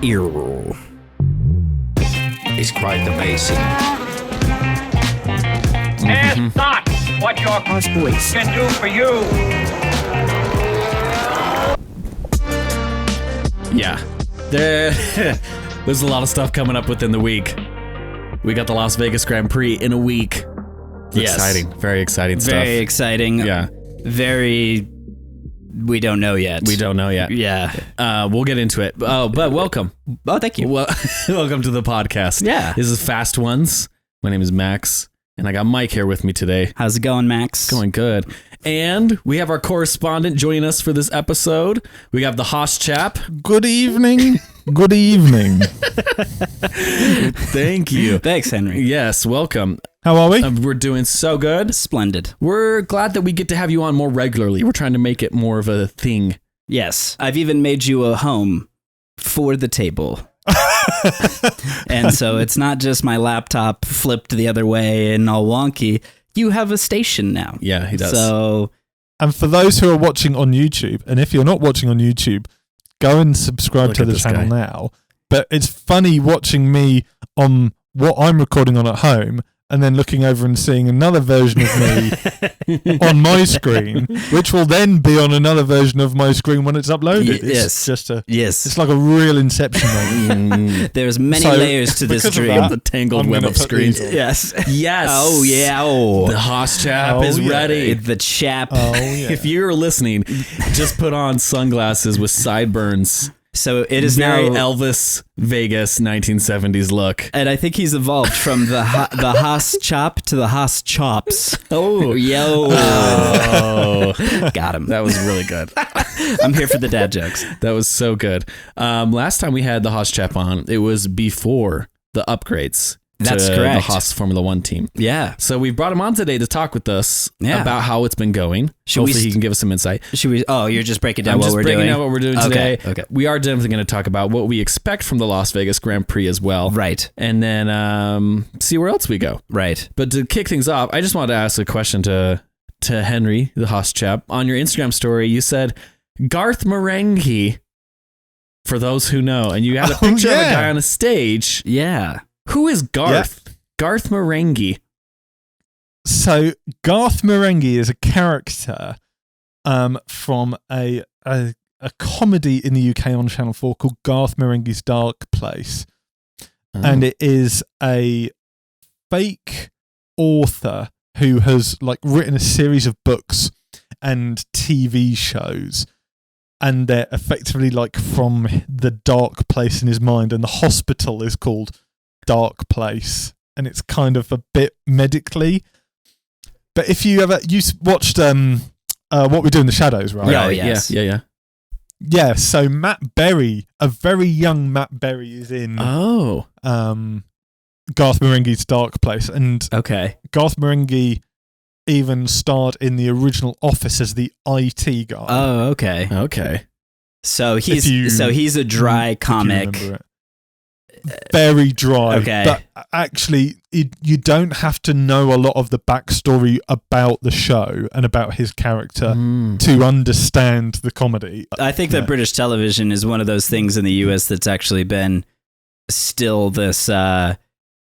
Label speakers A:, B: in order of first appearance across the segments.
A: era is quite amazing.
B: Ask not what your voice can do for you.
C: Yeah. There's a lot of stuff coming up within the week. We got the Las Vegas Grand Prix in a week.
A: Yes.
C: Exciting. Very exciting stuff.
A: Very exciting.
C: Yeah.
A: Very... We don't know yet.
C: Yeah. We'll get into it. Oh, but welcome.
A: Oh, thank you.
C: Well, welcome to the podcast.
A: Yeah.
C: This is Fast Ones. My name is Max, and I got Mike here with me today.
A: How's it going, Max?
C: Going good. And we have our correspondent joining us for this episode. We have the Haas Chap.
D: Good evening. Good evening.
C: Thank you.
A: Thanks, Henry.
C: Yes, welcome.
D: How are we?
C: We're doing so good.
A: Splendid.
C: We're glad that we get to have you on more regularly. We're trying to make it more of a thing.
A: Yes. I've even made you a home for the table. And so it's not just my laptop flipped the other way and all wonky. You have a station now.
C: Yeah, he does.
A: So,
D: And for those who are watching on YouTube, and if you're not watching on YouTube, go and subscribe to the channel now. But it's funny watching me on what I'm recording on at home and then looking over and seeing another version of me on my screen, which will then be on another version of my screen when it's uploaded.
A: Yes.
D: It's like a real Inception moment.
A: There's many layers to this dream.
C: The tangled web of screens.
A: Yes.
C: Yes.
A: Oh, yeah. Oh.
C: The Haas Chap is ready.
A: The chap.
D: Oh, yeah.
C: If you're listening, just put on sunglasses with sideburns.
A: So it is
C: Very
A: now
C: Elvis Vegas 1970s look.
A: And I think he's evolved from the Haas Chap to the Haas Chops.
C: Oh,
A: Yo. Got him.
C: That was really good.
A: I'm here for the dad jokes.
C: That was so good. Last time we had the Haas Chap on, it was before the upgrades.
A: That's
C: to
A: correct.
C: The Haas Formula One team.
A: Yeah.
C: So we brought him on today to talk with us about how it's been going. Hopefully he can give us some insight.
A: Should we? Oh, you're just breaking down
C: I'm
A: what
C: just
A: we're
C: breaking
A: doing.
C: down what we're doing today.
A: Okay.
C: We are definitely going to talk about what we expect from the Las Vegas Grand Prix as well.
A: Right.
C: And then see where else we go.
A: Right.
C: But to kick things off, I just wanted to ask a question to Henry, the Haas Chap. On your Instagram story, you said Garth Marenghi, for those who know, and you had a picture of a guy on a stage.
A: Yeah.
C: Who is Garth?
D: Yeah.
C: Garth Marenghi.
D: So Garth Marenghi is a character from a comedy in the UK on Channel 4 called Garth Marenghi's Dark Place. And it is a fake author who has written a series of books and TV shows, and they're effectively from the dark place in his mind, and the hospital is called Dark Place, and it's kind of a bit medically. But if you watched What We Do in the Shadows, right?
A: Yeah, yes.
C: Yeah.
D: Yeah, so Matt Berry, a very young Matt Berry, is in
C: Oh.
D: Garth Marenghi's Dark Place, and
A: Okay.
D: Garth Marenghi even starred in the original Office as the IT guy.
A: Oh, okay.
C: Okay.
A: So he's a dry comic.
D: If you remember it. Very dry.
A: Okay.
D: But actually, you don't have to know a lot of the backstory about the show and about his character to understand the comedy.
A: I think that British television is one of those things in the US that's actually been still this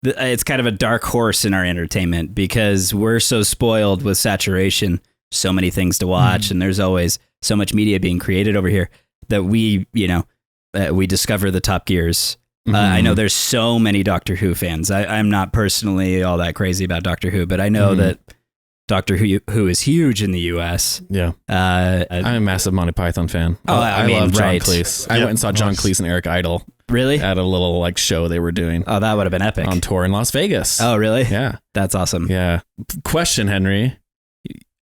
A: it's kind of a dark horse in our entertainment because we're so spoiled with saturation, so many things to watch, and there's always so much media being created over here that we discover the top gears. I know there's so many Doctor Who fans. I'm not personally all that crazy about Doctor Who, but I know that Doctor Who is huge in the US.
C: Yeah. I'm a massive Monty Python fan. I love John Cleese. I went and saw John Cleese and Eric Idle.
A: Really?
C: At a little show they were doing.
A: Oh, that would have been epic.
C: On tour in Las Vegas.
A: Oh, really?
C: Yeah.
A: That's awesome.
C: Yeah. Question, Henry.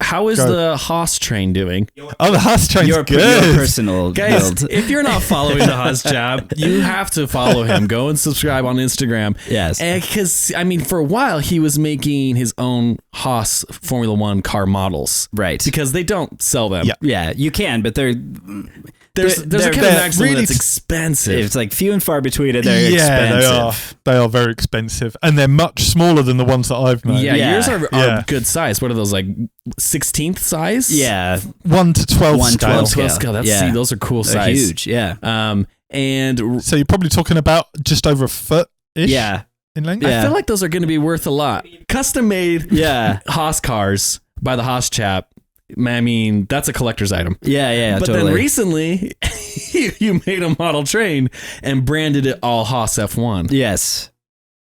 C: How is the Haas train doing?
D: Oh, the Haas train's
A: Your
D: good.
A: personal
C: Guys,
A: build.
C: if you're not following the Haas Chap, you have to follow him. Go and subscribe on Instagram.
A: Yes.
C: Because, for a while, he was making his own Haas Formula One car models.
A: Right.
C: Because they don't sell them.
D: Yeah.
A: Yeah, you can, but there's
C: a kind of maximum
D: really
C: that's expensive.
A: It's few and far between, and they're expensive.
D: They are very expensive, and they're much smaller than the ones that I've made.
C: Yeah,
A: Yeah.
C: yours are good size. What are those, 16th size?
A: Yeah.
D: 1 to 12
A: 1 to
D: scale.
A: 12
C: 12 scale.
A: Yeah.
C: See, those are cool
A: They're
C: size.
A: huge, yeah.
C: And
D: So you're probably talking about just over a foot-ish
A: Yeah.
D: in length?
A: Yeah.
C: I feel like those are going to be worth a lot. Custom made
A: Yeah.
C: Haas cars by the Haas Chap. I mean, that's a collector's item.
A: Yeah,
C: But
A: totally.
C: then recently, you made a model train and branded it all Haas F1.
A: Yes.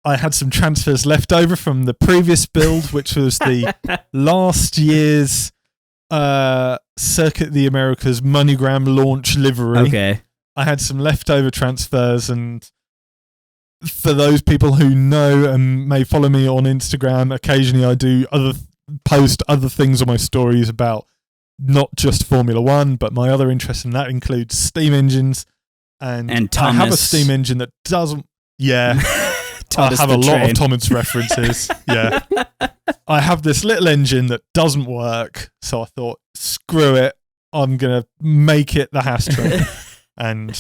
D: I had some transfers left over from the previous build, which was the last year's Circuit of the Americas MoneyGram launch livery.
A: Okay.
D: I had some leftover transfers, and for those people who know and may follow me on Instagram, occasionally I do post other things on my stories about not just Formula One, but my other interests, and that includes steam engines. And I
A: Thomas.
D: have a steam engine that doesn't. Yeah,
A: Thomas
D: I have
A: the
D: a lot
A: train.
D: of Thomas references. Yeah, I have this little engine that doesn't work, so I thought, screw it, I'm gonna make it the Haas train. And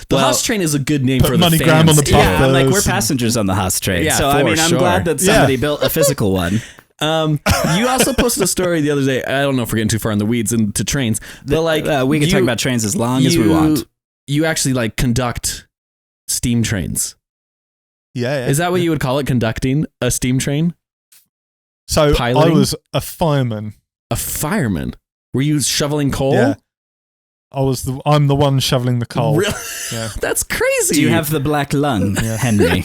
C: The Haas train is a good name
D: put
C: for the
D: MoneyGram
C: fans.
D: on the
A: Yeah, I'm like, we're
D: Buffers and-
A: passengers on the Haas train.
C: Yeah,
A: so, I
C: for
A: mean, I'm
C: sure.
A: glad that somebody built a physical one.
C: You also posted a story the other day. I don't know if we're getting too far in the weeds into trains, but like
A: we can talk about trains as long as we want.
C: You actually like conduct steam trains.
D: yeah.
C: Is that what you would call it? Conducting a steam train?
D: So
C: piloting?
D: I was a fireman.
C: A fireman? Were you shoveling coal?
D: Yeah. I'm the one shoveling the coal.
C: Really?
D: Yeah.
C: That's crazy.
A: Do you have the black lung, Henry?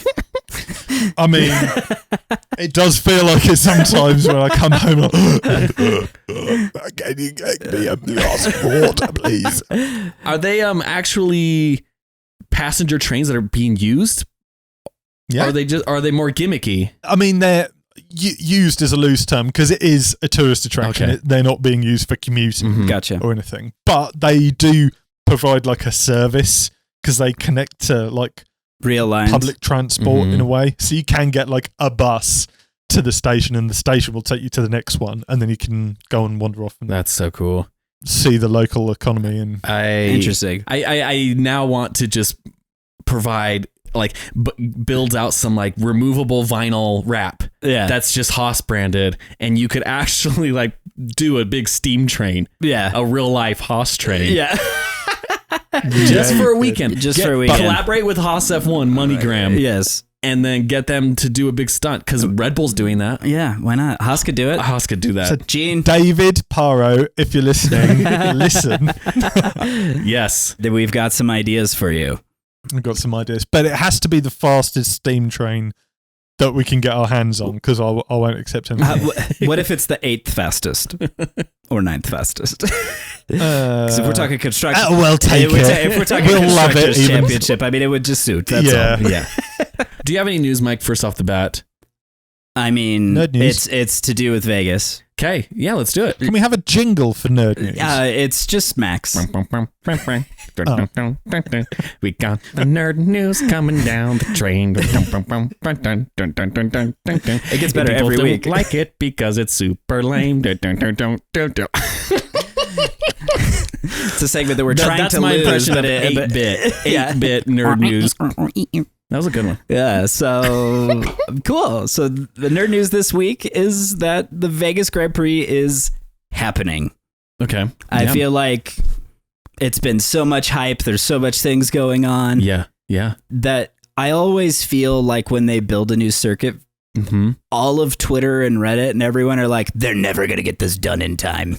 D: I mean, it does feel like it sometimes when I come home. Can you get me a glass of water, please?
C: Are they actually passenger trains that are being used?
D: Yeah.
C: Are they more gimmicky?
D: I mean, they're used as a loose term because it is a tourist attraction.
C: Okay.
D: They're not being used for commuting
C: Mhm.
A: Gotcha.
D: or anything, but they do provide like a service because they connect to like
A: Real lines.
D: public transport
C: Mhm.
D: in a way. So you can get like a bus to the station, and the station will take you to the next one, and then you can go and wander off and
C: That's so cool.
D: see the local economy. And
A: Interesting.
C: I now want to just provide like build out some like removable vinyl wrap
A: Yeah.
C: that's just Haas branded, and you could actually like do a big steam train,
A: yeah.
C: a real life Haas train.
A: Yeah.
C: Just for a weekend.
A: Just for a weekend.
C: Collaborate with Haas F1 MoneyGram
A: Yes.
C: and then get them to do a big stunt because Red Bull's doing that.
A: Yeah. Why not? Haas could do it.
C: Haas could do that.
D: So
A: Gene.
D: David Paro, if you're listening, listen.
C: Yes.
A: Then we've got some ideas for you.
D: I've got some ideas, but it has to be the fastest steam train that we can get our hands on because I won't accept anything.
A: What if it's the 8th fastest or 9th fastest? Because if we're talking construction,
D: we'll take it.
A: If we're talking
D: We'll love it
A: constructors
D: even.
A: championship, I mean, it would just suit. That's
D: Yeah.
A: all.
C: Yeah. Do you have any news, Mike, first off the bat?
A: I mean,
D: Nerd news.
A: it's to do with Vegas.
C: Okay. Yeah, let's do it.
D: Can we have a jingle for nerd news?
A: It's just Max.
C: We got the nerd news coming down the train. It
A: gets better every week.
C: Like it because it's super lame.
A: It's a segment that we're trying
C: That's
A: to
C: my
A: lose,
C: impression
A: but
C: of 8-bit.
A: Yeah.
C: 8-bit nerd news. That was a good one.
A: Yeah, so cool. So the nerd news this week is that the Vegas Grand Prix is happening.
C: Okay.
A: I
C: Yeah.
A: feel like it's been so much hype. There's so much things going on
C: Yeah. Yeah.
A: that I always feel like when they build a new circuit,
C: Mm-hmm.
A: all of Twitter and Reddit and everyone are like, they're never going to get this done in time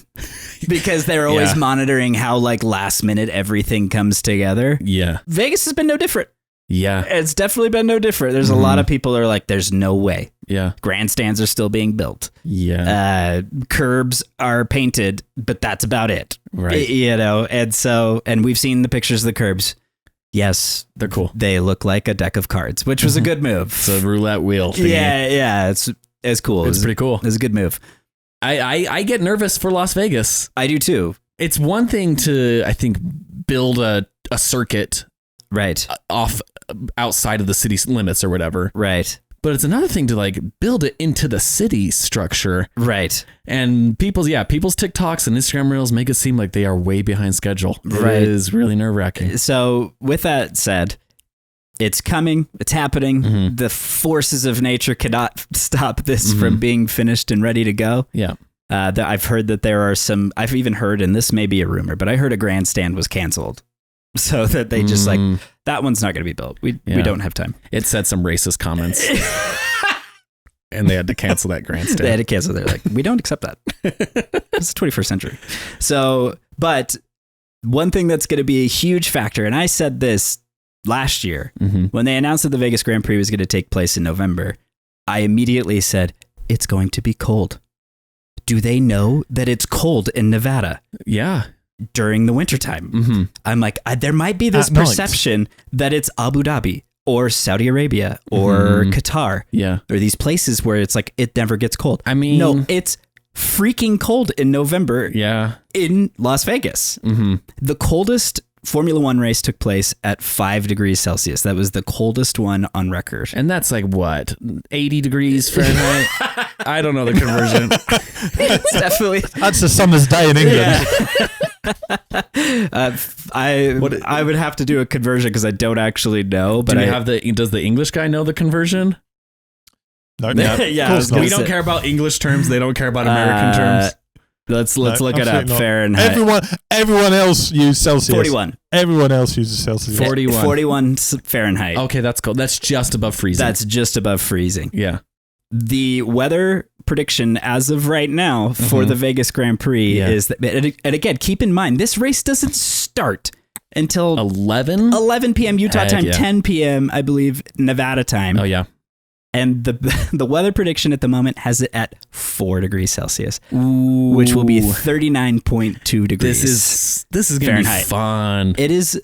A: because they're always
C: Yeah.
A: monitoring how like last minute everything comes together.
C: Yeah.
A: Vegas has been no different.
C: Yeah.
A: It's definitely been no different. There's a lot of people that are like, there's no way.
C: Yeah.
A: Grandstands are still being built.
C: Yeah.
A: Curbs are painted, but that's about it.
C: Right.
A: You know, and we've seen the pictures of the curbs. Yes,
C: They're cool.
A: they look like a deck of cards, which was a good move.
C: It's a roulette wheel thingy.
A: Yeah, it's cool.
C: It's pretty cool.
A: It's a good move.
C: I get nervous for Las Vegas.
A: I do too.
C: It's one thing to, I think, build a circuit
A: Right.
C: off outside of the city limits or whatever.
A: Right.
C: But it's another thing to like build it into the city structure.
A: Right.
C: And people's TikToks and Instagram reels make it seem like they are way behind schedule.
A: Right.
C: It is really nerve-wracking.
A: So with that said, it's coming. It's happening.
C: Mhm.
A: The forces of nature cannot stop this
C: Mhm.
A: from being finished and ready to go.
C: Yeah.
A: I've heard that there are some, I've even heard, and this may be a rumor, but I heard a grandstand was canceled. So that they just like, That one's not going to be built. We don't have time.
C: It said some racist comments. And they had to cancel that grandstand.
A: They had to cancel. They're like, we don't accept that. It's the 21st century. So, but one thing that's going to be a huge factor, and I said this last year when they announced that the Vegas Grand Prix was going to take place in November, I immediately said, it's going to be cold. Do they know that it's cold in Nevada?
C: Yeah.
A: During the wintertime. I'm like, there might be this perception that it's Abu Dhabi or Saudi Arabia or Qatar. Yeah. Or these places where it's like, it never gets cold.
C: I mean,
A: no, it's freaking cold in November.
C: Yeah.
A: In Las Vegas. The coldest Formula One race took place at 5 degrees Celsius. That was the coldest one on record.
C: And that's like what? 80 degrees Fahrenheit? I don't know the conversion.
A: It's definitely.
D: That's a summer's day in England.
A: I would have to do a conversion because I don't actually know. But
C: does the English guy know the conversion?
D: No,
A: yeah.
C: We don't care about English terms. They don't care about American terms.
A: Let's look it up. Fahrenheit.
D: Everyone else uses Celsius.
A: 41.
D: Everyone else uses Celsius.
A: 41 Fahrenheit.
C: Okay, that's cool. That's just above freezing.
A: That's just above freezing.
C: Yeah.
A: The weather prediction as of right now for the Vegas Grand Prix is that, and again, keep in mind, this race doesn't start until 11 p.m. Utah time, 10 p.m. I believe Nevada time.
C: Oh yeah.
A: And the weather prediction at the moment has it at 4 degrees Celsius, which will be 39.2 degrees.
C: This is going to be fun.
A: It is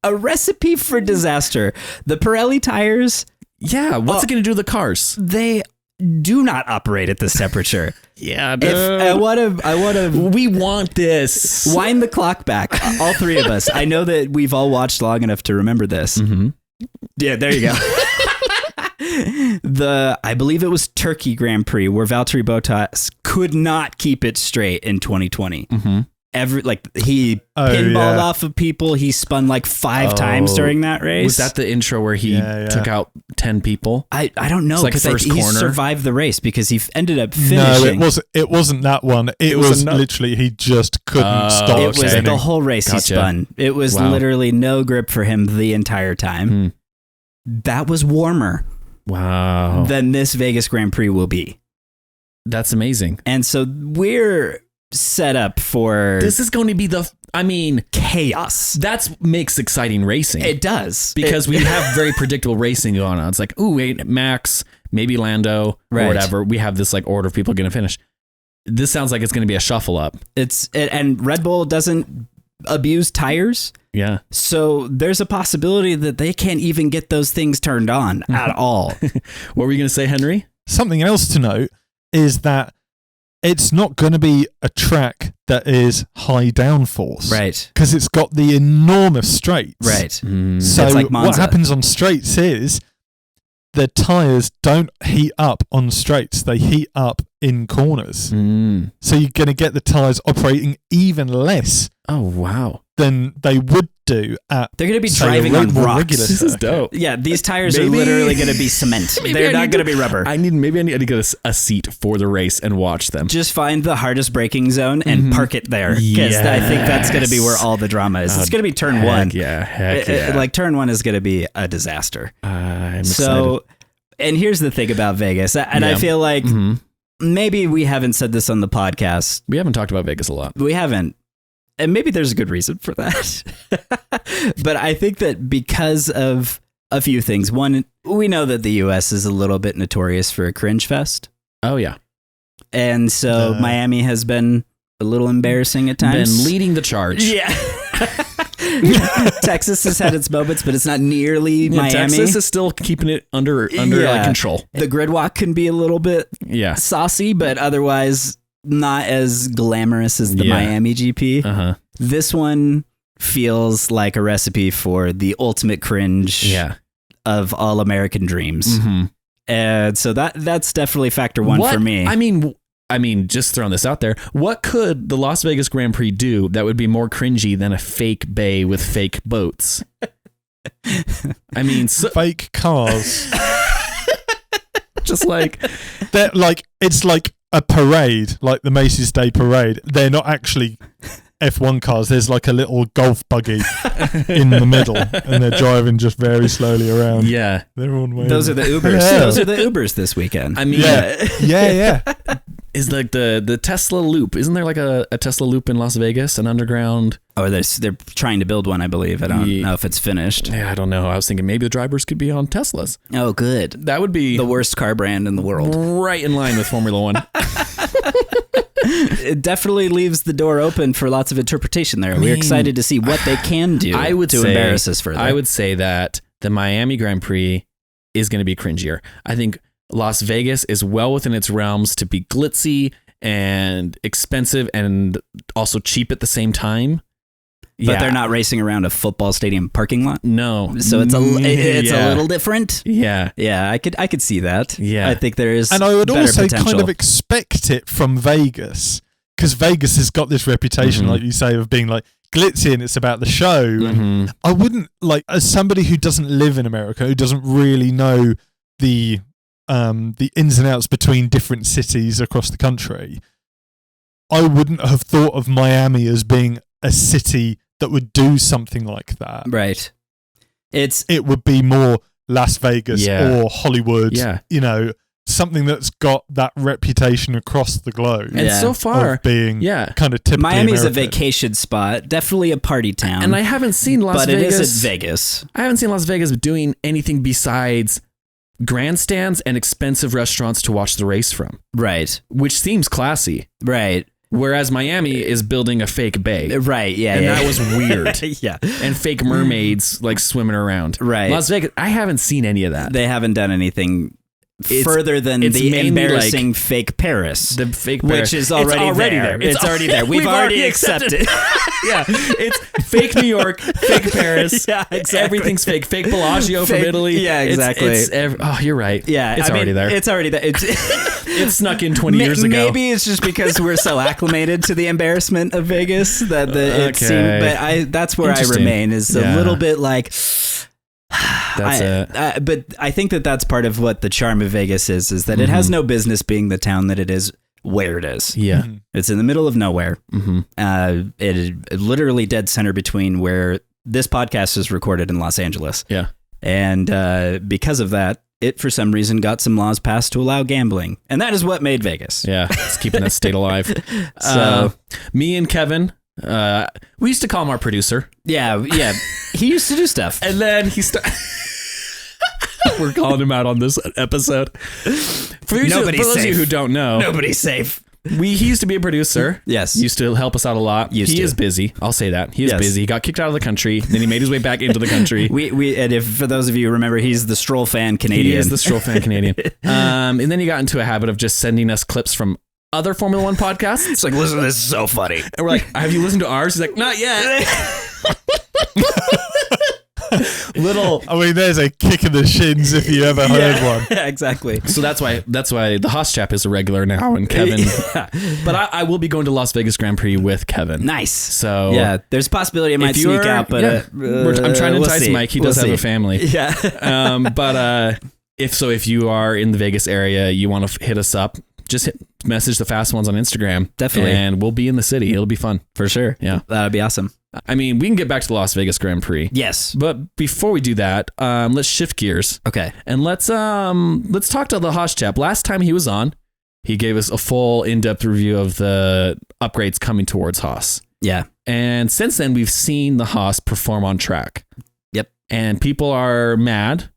A: a recipe for disaster. The Pirelli tires.
C: Yeah, what's it going to do to the cars?
A: They do not operate at this temperature.
C: Yeah, dude.
A: I want to.
C: We want this.
A: Wind the clock back. All three of us. I know that we've all watched long enough to remember this. Yeah, there you go. I believe it was Turkey Grand Prix where Valtteri Bottas could not keep it straight in 2020. He pinballed off of people. He spun like 5 times during that race.
C: Was that the intro where he took out 10 people?
A: I don't know because he survived the race because he ended up
D: No,
A: finishing.
D: it wasn't that one. It was literally he just couldn't stop.
A: It was the whole race he spun. It was literally no grip for him the entire time. That was warmer.
C: Wow.
A: Than this Vegas Grand Prix will be.
C: That's amazing.
A: And so we're set up for...
C: This is going to be
A: chaos.
C: That makes exciting racing.
A: It does.
C: Because we have very predictable racing going on. It's like, wait, Max, maybe Lando, or whatever. We have this like order of people going to finish. This sounds like it's going to be a shuffle up.
A: And Red Bull doesn't abuse tires.
C: Yeah.
A: So there's a possibility that they can't even get those things turned on at all.
C: What were you going to say, Henry?
D: Something else to note is that it's not going to be a track that is high downforce.
A: Right.
D: Because it's got the enormous straights.
A: Right.
D: So
A: it's like
D: what happens on straights is the tires don't heat up on straights. They heat up in corners. So you're going to get the tires operating even less.
C: Oh, wow.
D: Than they would do at.
A: They're going to be driving on rocks.
C: This is dope.
A: Yeah, these tires are literally going to be cement. They're not going to be rubber.
C: I need to get a seat for the race and watch them.
A: Just find the hardest braking zone and park it there. Because I think that's going to be where all the drama is. It's going to be turn one.
C: Heck yeah.
A: Like turn one is going to be a disaster.
C: I'm excited.
A: And here's the thing about Vegas. And I feel like maybe we haven't said this on the podcast.
C: We haven't talked about Vegas a lot.
A: We haven't. And maybe there's a good reason for that. But I think that because of a few things. One, we know that the U.S. is a little bit notorious for a cringe fest.
C: Oh, yeah.
A: And so Miami has been a little embarrassing at times.
C: Been leading the charge.
A: Yeah. Texas has had its moments, but it's not nearly Miami.
C: Texas is still keeping it under control.
A: The grid walk can be a little bit saucy, but otherwise not as glamorous as the Miami GP. This one feels like a recipe for the ultimate cringe of all American dreams. And so that's definitely factor one for me.
C: I mean, just throwing this out there, what could the Las Vegas Grand Prix do that would be more cringy than a fake bay with fake boats? I mean,
D: fake cars.
C: Just like
D: they're like, it's like a parade, like the Macy's Day Parade. They're not actually F1 cars, there's like a little golf buggy in the middle, and they're driving just very slowly around.
C: Yeah.
D: Everyone waving.
A: Those are the Ubers.
D: Yeah.
A: Those are the Ubers this weekend.
C: I mean,
D: Yeah.
C: is like the Tesla Loop. Isn't there like a Tesla Loop in Las Vegas, an underground?
A: Oh, they're trying to build one, I believe. I don't know if it's finished.
C: Yeah, I don't know. I was thinking maybe the drivers could be on Teslas.
A: Oh, good.
C: That would be
A: The worst car brand in the world.
C: right in line with Formula One.
A: It definitely leaves the door open for lots of interpretation there. We're excited to see what they can do to embarrass us further.
C: I would say that the Miami Grand Prix is going to be cringier. I think Las Vegas is well within its realms to be glitzy and expensive and also cheap at the same time.
A: But they're not racing around a football stadium parking lot.
C: No.
A: So it's a little different.
C: Yeah.
A: Yeah, I could see that.
C: Yeah.
A: I think there is.
D: And I would
A: better
D: also
A: potential.
D: kind of expect it from Vegas, because Vegas has got this reputation, like you say, of being like glitzy and it's about the show. And I wouldn't, like, as somebody who doesn't live in America, who doesn't really know the ins and outs between different cities across the country, I wouldn't have thought of Miami as being a city that would do something like that.
A: Right.
D: It would be more Las Vegas or Hollywood.
C: Yeah.
D: You know, something that's got that reputation across the globe.
C: And so far,
D: of being kind of typically
A: Miami's
D: American.
A: a vacation spot, definitely a party town.
C: and I haven't seen Las
A: but
C: Vegas.
A: it is at Vegas.
C: I haven't seen Las Vegas doing anything besides grandstands and expensive restaurants to watch the race from,
A: Right.
C: which seems classy.
A: Right.
C: Whereas Miami is building a fake bay.
A: Right. Yeah.
C: And
A: yeah.
C: that was weird.
A: Yeah.
C: And fake mermaids like swimming around.
A: Right.
C: Las Vegas, I haven't seen any of that.
A: They haven't done anything further than
C: it's
A: the
C: mainly
A: embarrassing
C: like
A: fake Paris.
C: The fake Paris.
A: Which is already there. It's already there. We've already accepted.
C: Yeah, it's fake New York, fake Paris.
A: Yeah, exactly.
C: Everything's fake. Fake Bellagio from
A: Fake-
C: Italy.
A: yeah, exactly.
C: Oh, you're right.
A: Yeah.
C: It's already there.
A: It's already there.
C: It snuck in 20 years ago.
A: Maybe it's just because we're so acclimated to the embarrassment of Vegas that it seemed, but that's where I remain, is a little bit like, but I think that that's part of what the charm of Vegas is that it has no business being the town that it is where it is.
C: Yeah.
A: It's in the middle of nowhere. It is literally dead center between where this podcast is recorded in Los Angeles.
C: Yeah.
A: And because of that, it for some reason got some laws passed to allow gambling. And that is what made Vegas.
C: Yeah. It's keeping that state alive.
A: So
C: me and Kevin, we used to call him our producer.
A: yeah. He used to do stuff.
C: And then he started. We're calling him out on this episode. For those of you who don't know,
A: Nobody's safe.
C: he used to be a producer.
A: Yes.
C: Used to help us out a lot.
A: Used
C: he
A: to.
C: is busy. I'll say that. He is
A: Yes.
C: busy. He got kicked out of the country. Then he made his way back into the country.
A: And if for those of you who remember, he's the Stroll fan Canadian.
C: He is the Stroll fan Canadian. And then he got into a habit of just sending us clips from other Formula One podcasts.
A: It's like, listen, this is so funny.
C: And we're like, have you listened to ours? He's like, not yet.
D: I mean, there's a kick in the shins if you ever heard one.
A: Yeah, exactly.
C: So that's why the Haas Chap is a regular now, and Kevin. But I will be going to Las Vegas Grand Prix with Kevin.
A: Nice.
C: So
A: yeah, there's a possibility it might sneak out, but
C: I'm trying to
A: we'll
C: entice
A: see.
C: Mike. He does have a family.
A: Yeah.
C: But if you are in the Vegas area, you want to hit us up, just message the Fast Ones on Instagram.
A: Definitely.
C: And we'll be in the city. It'll be fun.
A: For sure.
C: Yeah.
A: That'd be awesome.
C: I mean, we can get back to the Las Vegas Grand Prix.
A: Yes.
C: But before we do that, let's shift gears.
A: Okay.
C: And let's talk to the Haas Chap. Last time he was on, he gave us a full in-depth review of the upgrades coming towards Haas.
A: Yeah.
C: And since then, we've seen the Haas perform on track.
A: Yep.
C: And people are mad,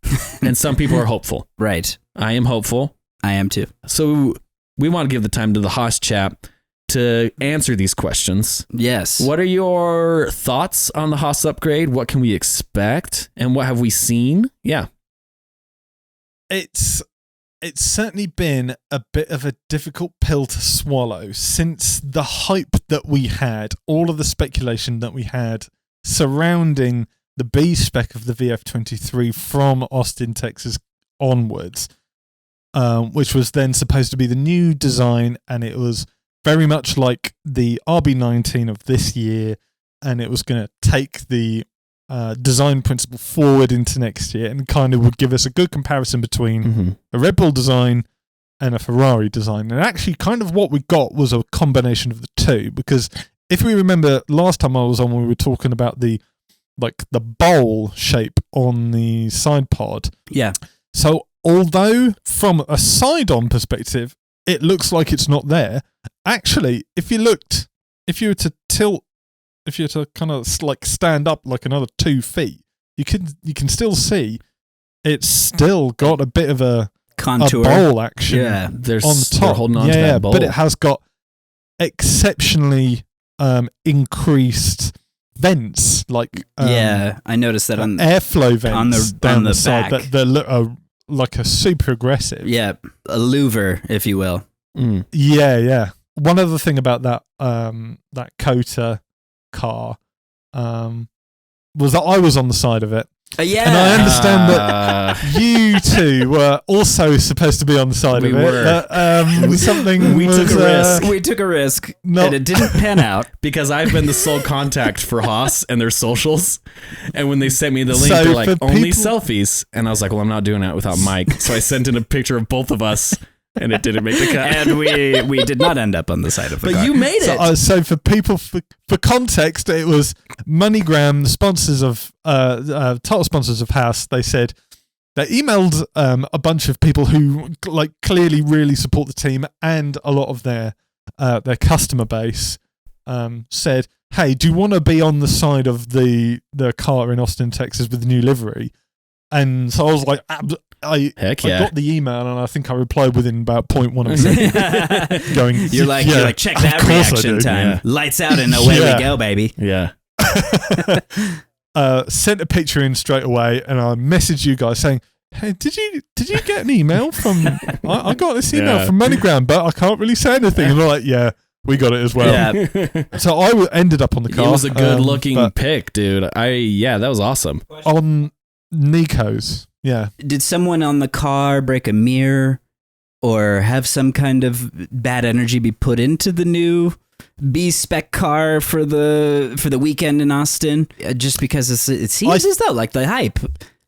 C: and some people are hopeful.
A: Right.
C: I am hopeful.
A: I am too.
C: So we want to give the time to the Haas Chap to answer these questions.
A: Yes.
C: What are your thoughts on the Haas upgrade? What can we expect? And what have we seen? Yeah.
D: It's certainly been a bit of a difficult pill to swallow since the hype that we had, all of the speculation that we had surrounding the B spec of the VF23 from Austin, Texas onwards, which was then supposed to be the new design, and it was very much like the RB19 of this year, and it was going to take the design principle forward into next year and kind of would give us a good comparison between a Red Bull design and a Ferrari design. And actually kind of what we got was a combination of the two, because if we remember last time I was on, we were talking about the bowl shape on the side pod.
A: Yeah.
D: So although from a side-on perspective, it looks like it's not there, actually, if you were to kind of like stand up like another 2 feet, you can still see it's still got a bit of a
A: contour,
D: a bowl action
C: There's
D: on
C: they're
D: top.
C: holding on to that bowl.
D: But it has got exceptionally increased vents, like
A: I noticed that on
D: airflow vents down
A: on the
D: side
A: back.
D: that look like a super aggressive.
A: Yeah, a louver, if you will.
D: Yeah. One other thing about that Cota car was that I was on the side of it.
A: Yeah.
D: And I understand that you two were also supposed to be on the side
C: We
D: of it.
C: were.
D: Something
C: We
D: was,
C: took a risk.
A: We took a risk,
D: No.
A: and it didn't pan out.
C: Because I've been the sole contact for Haas and their socials. And when they sent me the link,
D: So
C: they're like,
D: for
C: only
D: people-
C: selfies. And I was like, well, I'm not doing that without Mike. So I sent in a picture of both of us, and it didn't make the cut.
A: And we did not end up on the side of the
C: But
A: car.
C: you made it.
D: So for people, for context, it was MoneyGram, the sponsors of title sponsors of Haas. They said they emailed a bunch of people who like clearly really support the team, and a lot of their customer base said, "Hey, do you want to be on the side of the car in Austin, Texas, with the new livery?" And so I was like,
C: Heck
D: I
C: yeah.
D: got the email, and I think I replied within about 0.1 of a second. Going,
A: You're like, check that
D: of course I
A: reaction
D: do."
A: time.
C: Yeah.
A: Lights out and away
D: Yeah.
A: we go, baby.
C: Yeah.
D: Sent a picture in straight away, and I messaged you guys saying, "Hey, did you get an email from? I got this email
C: Yeah.
D: from MoneyGram, but I can't really say anything." And they're like, "Yeah, we got it as well."
A: Yeah.
D: So I ended up on the car.
C: It was a good looking
D: but
C: pic, dude. That was awesome.
D: on Nico's. Yeah,
A: Did someone on the car break a mirror or have some kind of bad energy be put into the new B-spec car for the weekend in Austin? Just because it seems as though like the hype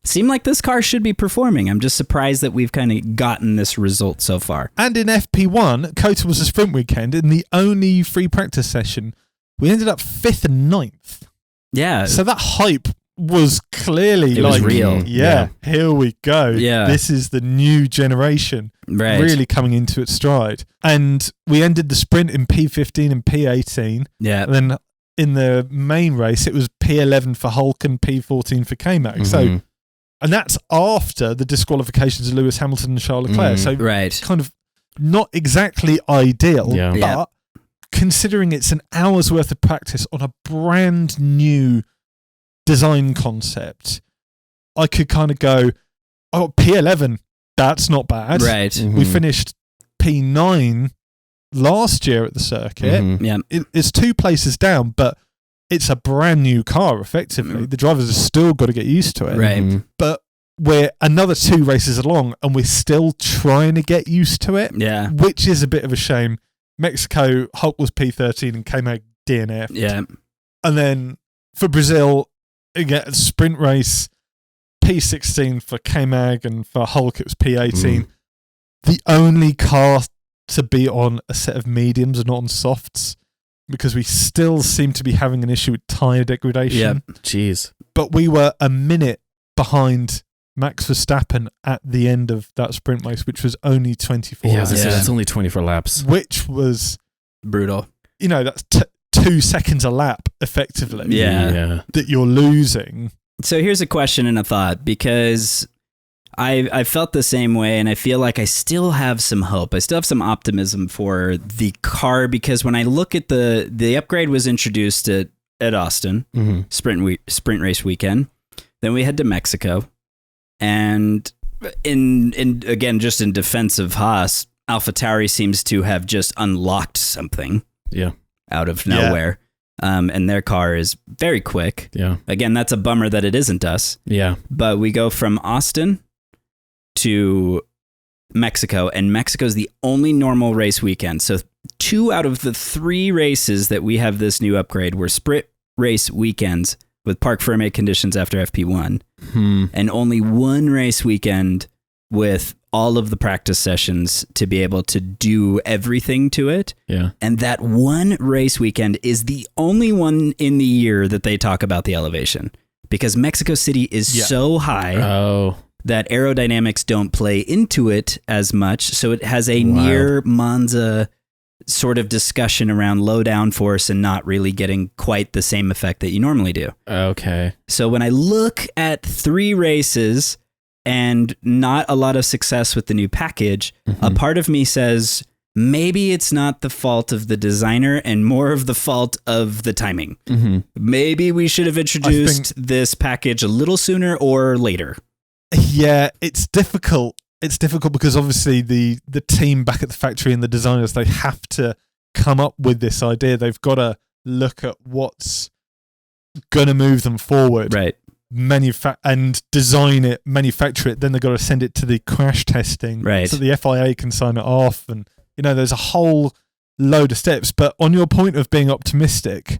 A: seemed like this car should be performing. I'm just surprised that we've kind of gotten this result so far.
D: and in FP1, Cota was a sprint weekend. In the only free practice session, we ended up 5th and 9th.
A: Yeah.
D: So that hype was clearly
A: It was
D: like,
A: real.
D: Yeah, here we go.
A: Yeah.
D: This is the new generation.
A: Right.
D: Really coming into its stride. And we ended the sprint in P15 and P18.
A: Yeah.
D: And then in the main race, it was P11 for Hulk and P14 for K-Mag. So, and that's after the disqualifications of Lewis Hamilton and Charles Leclerc. So
A: Right.
D: kind of not exactly ideal,
C: Yeah.
D: but
A: Yeah.
D: considering it's an hour's worth of practice on a brand new design concept, I could kind of go, oh, P11, that's not bad.
A: Right.
D: We finished P9 last year at the circuit.
A: Yeah.
D: It's 2 places down, but it's a brand new car, effectively. The drivers have still got to get used to it.
A: Right.
D: But we're another 2 races along, and we're still trying to get used to it,
A: Yeah.
D: which is a bit of a shame. Mexico, Hulk was P13 and K-Mag DNF.
A: Yeah.
D: And then for Brazil, again, a sprint race, P16 for K-Mag, and for Hulk, it was P18. The only car to be on a set of mediums and not on softs, because we still seem to be having an issue with tyre degradation.
A: Yeah.
C: Jeez.
D: But we were a minute behind Max Verstappen at the end of that sprint race, which was only 24
C: Yeah,
D: laps,
C: it's only 24 laps.
D: which was,
A: Brutal.
D: that's 2 seconds a lap, effectively,
A: Yeah.
D: that you're losing.
A: So here's a question and a thought, because I felt the same way, and I feel like I still have some hope. I still have some optimism for the car, because when I look at the upgrade was introduced at Austin, sprint race weekend. Then we head to Mexico, and in again, just in defense of Haas, AlphaTauri seems to have just unlocked something out of nowhere. And their car is very quick.
C: Yeah.
A: Again, that's a bummer that it isn't us.
C: Yeah.
A: But we go from Austin to Mexico, and Mexico's the only normal race weekend. So 2 out of the 3 races that we have this new upgrade were sprint race weekends with parc fermé conditions after FP1. And only 1 race weekend with all of the practice sessions to be able to do everything to it.
C: Yeah.
A: And that one race weekend is the only one in the year that they talk about the elevation, because Mexico City is so high that aerodynamics don't play into it as much. So it has a near Monza sort of discussion around low downforce and not really getting quite the same effect that you normally do.
C: Okay.
A: So when I look at 3 races and not a lot of success with the new package, a part of me says maybe it's not the fault of the designer and more of the fault of the timing. Maybe we should have introduced this package a little sooner or later.
D: Yeah, it's difficult. It's difficult because obviously the team back at the factory and the designers, they have to come up with this idea. They've got to look at what's going to move them forward.
A: Right.
D: And design it, manufacture it, then they've got to send it to the crash testing so the FIA can sign it off, and there's a whole load of steps. But on your point of being optimistic,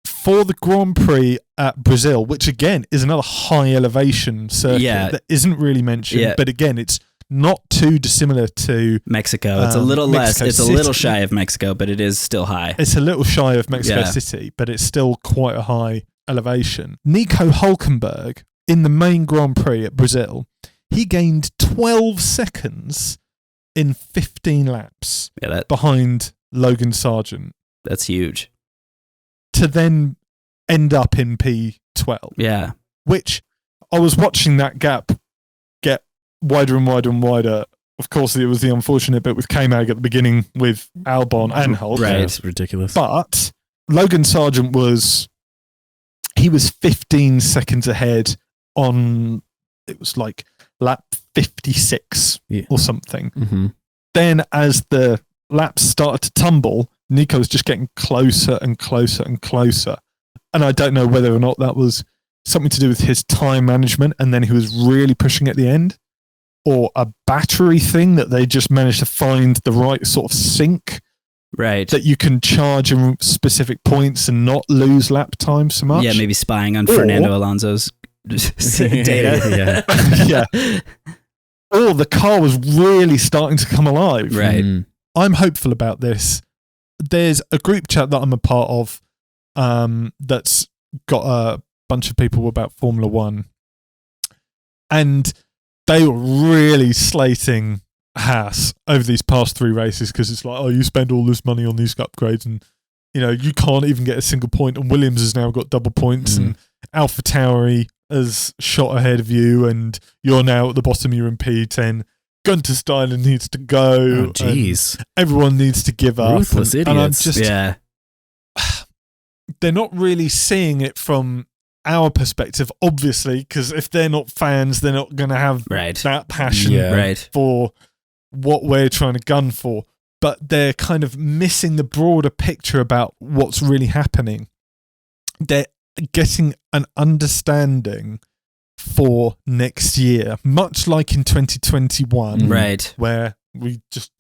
D: for the Grand Prix at Brazil, which again is another high elevation circuit that isn't really mentioned, but again it's not too dissimilar to
A: Mexico. It's a little less. It's a little shy of Mexico, but it is still high.
D: It's a little shy of Mexico City, but it's still quite a high elevation. Nico Hülkenberg in the main Grand Prix at Brazil, he gained 12 seconds in 15 laps behind Logan Sargent.
A: That's huge.
D: To then end up in P12.
A: Yeah.
D: Which I was watching that gap get wider and wider and wider. Of course, it was the unfortunate bit with K-Mag at the beginning with Albon and Hulk.
C: Right. It's ridiculous.
D: But Logan Sargent was 15 seconds ahead on, it was like lap 56 or something. Then as the laps started to tumble, Nico was just getting closer and closer and closer. And I don't know whether or not that was something to do with his time management and then he was really pushing at the end, or a battery thing that they just managed to find the right sort of sync.
A: Right.
D: That you can charge in specific points and not lose lap time so much.
A: Yeah, maybe spying on Fernando Alonso's data.
D: Yeah. Or the car was really starting to come alive.
A: Right.
D: I'm hopeful about this. There's a group chat that I'm a part of that's got a bunch of people about Formula One. And they were really slating Haas over these past 3 races because it's like, oh, you spend all this money on these upgrades and you can't even get a single point, and Williams has now got double points and AlphaTauri has shot ahead of you and you're now at the bottom, you're in P10. Gunter Steiner needs to go.
C: Oh, jeez.
D: Everyone needs to give up.
C: Ruthless idiots.
D: And I'm just, they're not really seeing it from our perspective, obviously, because if they're not fans, they're not going to have that passion for what we're trying to gun for. But they're kind of missing the broader picture about what's really happening. They're getting an understanding for next year, much like in 2021, where we just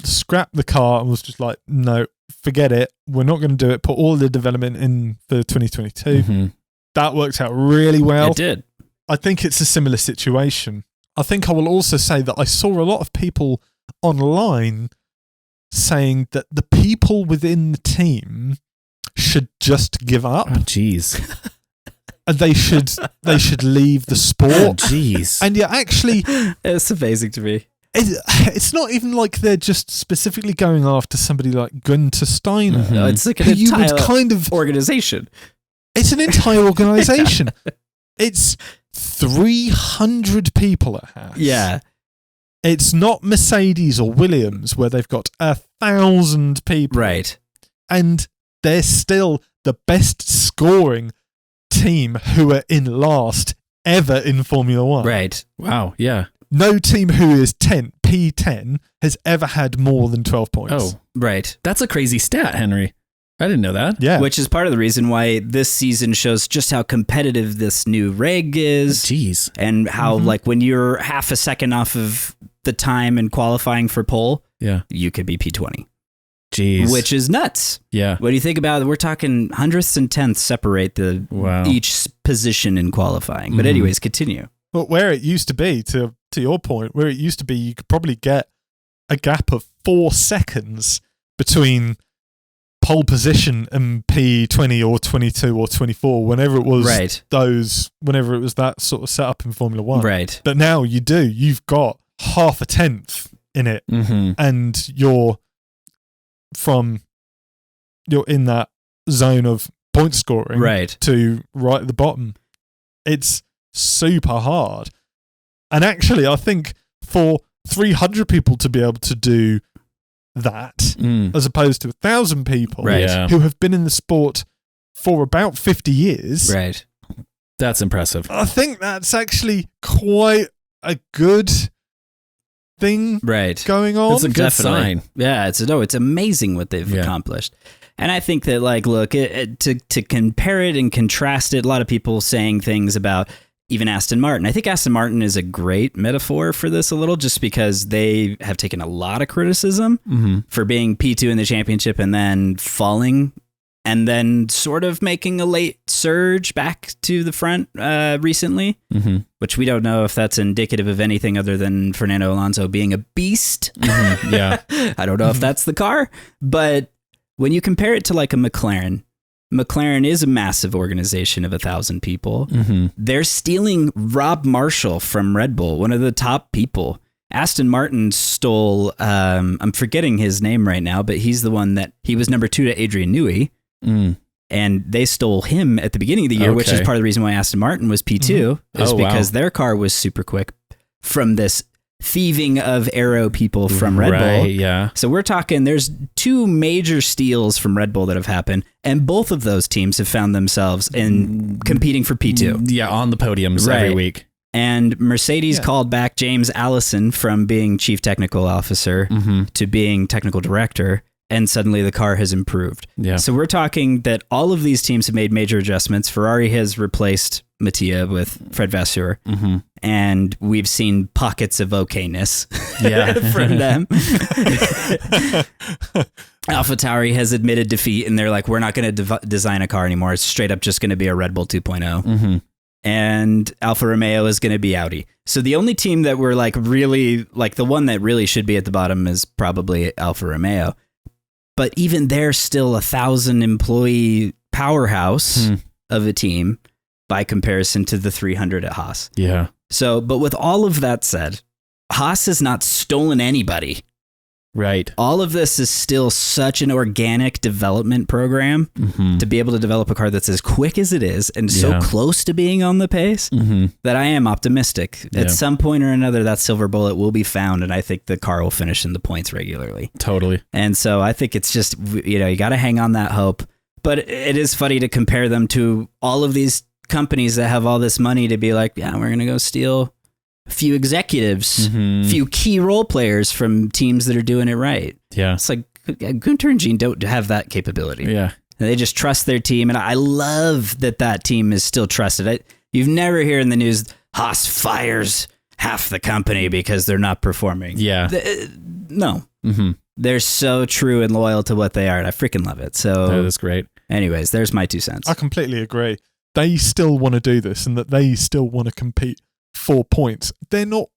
D: scrapped the car and was just like, no, forget it. We're not going to do it. Put all the development in for 2022. That worked out really well.
A: It did.
D: I think it's a similar situation. I think I will also say that I saw a lot of people online saying that the people within the team should just give up.
C: Oh, jeez.
D: And they should leave the sport.
C: Oh, jeez.
D: And yeah, actually,
A: it's amazing to me.
D: It's not even like they're just specifically going after somebody like Gunter Steiner.
A: No, it's like an entire organization.
D: It's an entire organization. It's 300 people at Haas.
A: Yeah.
D: It's not Mercedes or Williams where they've got 1,000 people.
A: Right.
D: And they're still the best scoring team who are in last ever in Formula One.
A: Right.
C: Wow. Yeah.
D: No team who is P10 has ever had more than 12 points.
A: Oh, right.
C: That's a crazy stat, Henry. I didn't know that.
D: Yeah.
A: Which is part of the reason why this season shows just how competitive this new reg is.
C: Jeez.
A: And how, like, when you're half a second off of the time in qualifying for pole, you could be P20.
C: Jeez.
A: Which is nuts.
C: Yeah.
A: What do you think about it? We're talking hundredths and tenths separate each position in qualifying. But anyways, continue.
D: But where it used to be, to your point, where it used to be, you could probably get a gap of 4 seconds between pole position and P20 or 22 or 24, whenever it was whenever it was that sort of setup in Formula One.
A: Right.
D: But now you've got half a tenth in it, and you're in that zone of point scoring to right at the bottom. It's super hard. And actually, I think for 300 people to be able to do that, as opposed to 1,000 people who have been in the sport for about 50 years.
A: Right.
C: That's impressive.
D: I think that's actually quite a good thing going on.
C: It's a good sign.
A: Yeah, it's amazing what they've accomplished. And I think that, like, look, to compare it and contrast it, a lot of people saying things about even Aston Martin. I think Aston Martin is a great metaphor for this a little, just because they have taken a lot of criticism for being P2 in the championship and then falling and then sort of making a late surge back to the front recently, which we don't know if that's indicative of anything other than Fernando Alonso being a beast.
C: Yeah.
A: I don't know if that's the car, but when you compare it to like a McLaren is a massive organization of 1,000 people. They're stealing Rob Marshall from Red Bull, one of the top people. Aston Martin stole, I'm forgetting his name right now, but he's the one that he was number 2 to Adrian Newey. And they stole him at the beginning of the year, which is part of the reason why Aston Martin was P2, is because their car was super quick from this thieving of aero people from Red Bull.
C: Yeah.
A: So we're talking, there's 2 major steals from Red Bull that have happened, and both of those teams have found themselves in competing for P2.
C: Yeah, on the podiums every week.
A: And Mercedes called back James Allison from being chief technical officer to being technical director, and suddenly the car has improved.
C: Yeah.
A: So we're talking that all of these teams have made major adjustments. Ferrari has replaced Mattia with Fred Vasseur, and we've seen pockets of okayness from them. AlphaTauri has admitted defeat, and they're like, we're not going to design a car anymore. It's straight up just going to be a Red Bull 2.0. And Alfa Romeo is going to be Audi. So the only team that we're like really, like the one that really should be at the bottom is probably Alfa Romeo. But even they're still 1,000 employee powerhouse of a team by comparison to the 300 at Haas.
C: Yeah.
A: So, but with all of that said, Haas has not stolen anybody.
C: Right.
A: All of this is still such an organic development program to be able to develop a car that's as quick as it is and so close to being on the pace that I am optimistic. At some point or another, that silver bullet will be found, and I think the car will finish in the points regularly.
C: Totally.
A: And so I think it's just, you got to hang on that hope. But it is funny to compare them to all of these companies that have all this money to be like, yeah, we're going to go steal a few executives, few key role players from teams that are doing it right.
C: Yeah.
A: It's like Gunter and Gene don't have that capability.
C: Yeah.
A: They just trust their team. And I love that team is still trusted. You've never heard in the news, Haas fires half the company because they're not performing.
C: Yeah.
A: No. They're so true and loyal to what they are. And I freaking love it. So
C: that's great.
A: Anyways, there's my 2 cents.
D: I completely agree. They still want to do this, and that they still want to compete for points. They're not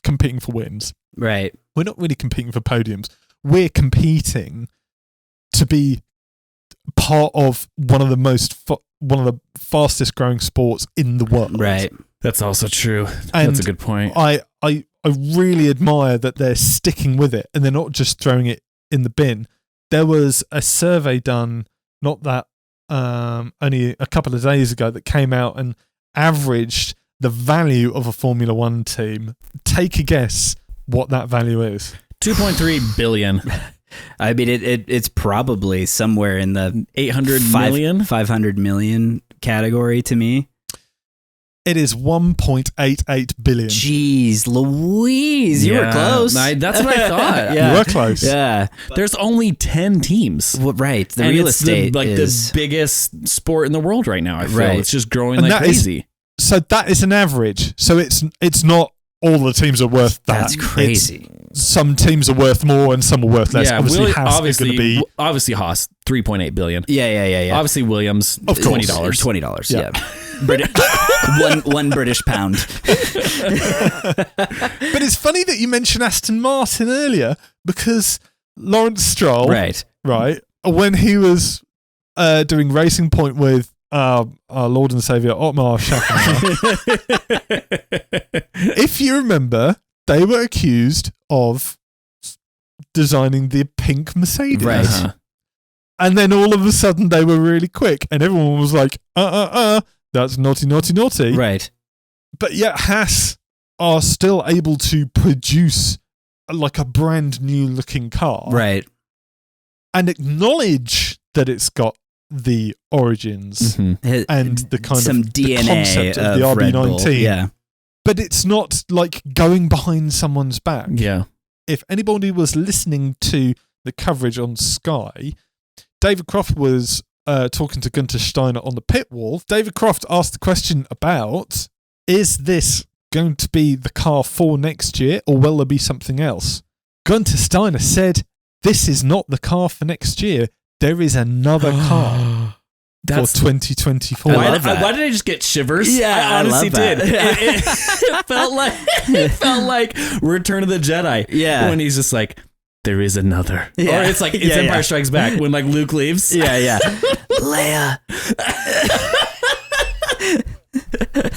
D: competing for wins.
A: Right.
D: We're not really competing for podiums. We're competing to be part of one of the fastest growing sports in the world.
A: Right.
C: That's also true.
D: And
C: that's a good point.
D: I really admire that they're sticking with it and they're not just throwing it in the bin. There was a survey done, not that only a couple of days ago, that came out and averaged the value of a Formula One team. Take a guess what that value is.
C: 2.3 billion.
A: I mean, it's probably somewhere in the 500 million category to me.
D: It is 1.88 billion.
A: Jeez Louise, you were close.
C: That's what I thought.
D: You were close.
A: Yeah.
C: There's only 10 teams.
A: Well, right. The
C: and
A: real
C: it's
A: estate
C: the biggest sport in the world right now, I feel.
A: Right.
C: It's just growing like crazy.
D: So that is an average. So it's not all the teams are worth that.
A: That's crazy.
D: Some teams are worth more and some are worth less.
C: Yeah,
D: obviously Haas is going to be...
C: Obviously Haas, 3.8 billion.
A: Yeah.
C: Obviously Williams,
D: of course.
C: $20.
A: $20, yeah. one British pound.
D: But it's funny that you mentioned Aston Martin earlier, because Lawrence Stroll,
A: Right.
D: when he was doing Racing Point with our Lord and Saviour Otmar Schaffner, if you remember, they were accused of designing the pink Mercedes.
A: Right.
D: And then all of a sudden they were really quick, and everyone was like, that's naughty.
A: Right.
D: But yet Haas are still able to produce like a brand new looking car.
A: Right.
D: And acknowledge that it's got the origins
C: Mm-hmm.
D: and the kind
A: some
D: of
A: DNA
D: the concept of the
A: Red Bull.
D: RB19.
A: Yeah.
D: But it's not like going behind someone's back.
C: Yeah.
D: If anybody was listening to the coverage on Sky, David Croft was talking to Gunther Steiner on the pit wall. David Croft asked the question about, is this going to be the car for next year, or will there be something else? Gunther Steiner said, this is not the car for next year. There is another car for 2024.
A: I love that.
C: Why did I just get shivers?
A: Yeah,
C: I honestly
A: love that.
C: did. It felt like Return of the Jedi.
A: Yeah.
C: When he's just like, there is another.
A: Yeah.
C: Or it's like, it's
A: Yeah,
C: Empire
A: yeah.
C: Strikes Back when like Luke leaves.
A: Yeah. Leia.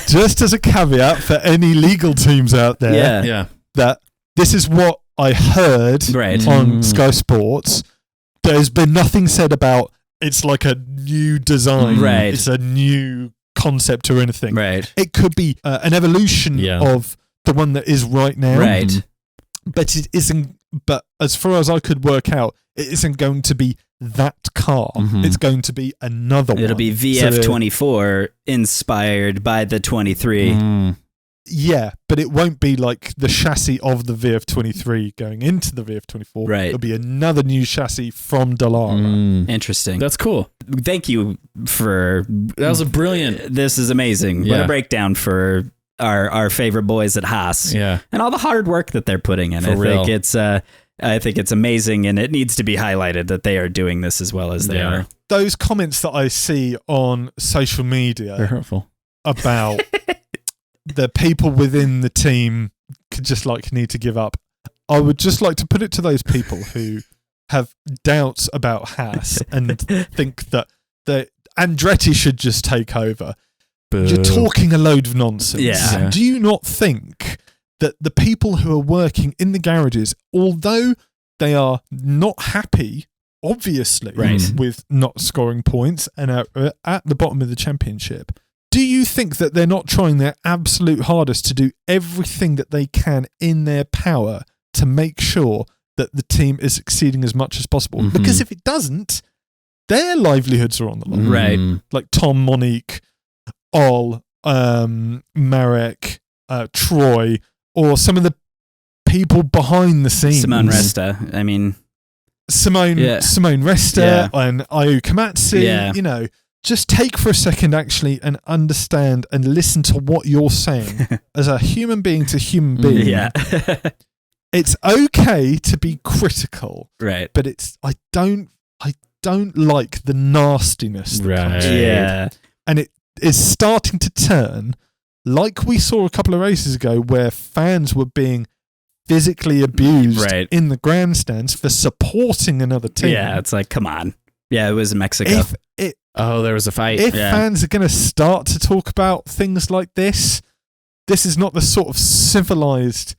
D: Just as a caveat for any legal teams out there,
A: Yeah.
C: Yeah.
D: that this is what I heard
A: Right.
D: on Sky Sports. There's been nothing said about it's like a new design.
A: Right.
D: It's a new concept or anything.
A: Right.
D: It could be an evolution
C: Yeah.
D: of the one that is right now.
A: Right.
D: But it isn't. But as far as I could work out, it isn't going to be that car.
C: Mhm.
D: It's going to be another one.
A: It'll be
D: So
A: VF24 inspired by the 23.
C: Mm.
D: yeah, but it won't be like the chassis of the VF23 going into the VF24.
A: Right.
D: It'll be another new chassis from Dallara.
C: Mm.
A: Interesting.
C: That's cool.
A: Thank you for
C: That was a brilliant.
A: this is amazing. What
C: Yeah.
A: a breakdown for our favorite boys at Haas.
C: Yeah.
A: And all the hard work that they're putting in.
C: For real.
A: I think it's amazing, and it needs to be highlighted that they are doing this as well as they
C: Yeah.
A: are.
D: Those comments that I see on social
C: Very
D: media
C: hurtful.
D: about the people within the team could just like need to give up. I would just like to put it to those people who have doubts about Haas and think that Andretti should just take over. You're
C: Boo.
D: talking a load of nonsense.
A: Yeah.
D: Do you not think that the people who are working in the garages, although they are not happy, obviously,
A: Right.
D: with not scoring points and are at the bottom of the championship, do you think that they're not trying their absolute hardest to do everything that they can in their power to make sure that the team is succeeding as much as possible?
C: Mhm.
D: Because if it doesn't, their livelihoods are on the line.
A: Right.
C: Mm.
D: Like Tom, Monique, Ol, Marek, Troy, or some of the people behind the scenes.
A: Simone Resta. I mean,
D: Simone
A: Yeah.
D: Resta
A: Yeah.
D: and Ayu Kamatsu.
A: Yeah.
D: You know, just take for a second actually and understand and listen to what you're saying as a human being to human being.
A: yeah.
D: It's okay to be critical,
A: Right.
D: but I don't like the nastiness that comes
C: Right.
D: with it.
A: Yeah.
D: And it is starting to turn like we saw a couple of races ago where fans were being physically abused
A: Right.
D: in the grandstands for supporting another team.
A: Yeah. It's like, come on. Yeah, it was in Mexico.
C: Oh, there was a fight.
D: If
A: Yeah.
D: fans are going to start to talk about things like this is not the sort of civilized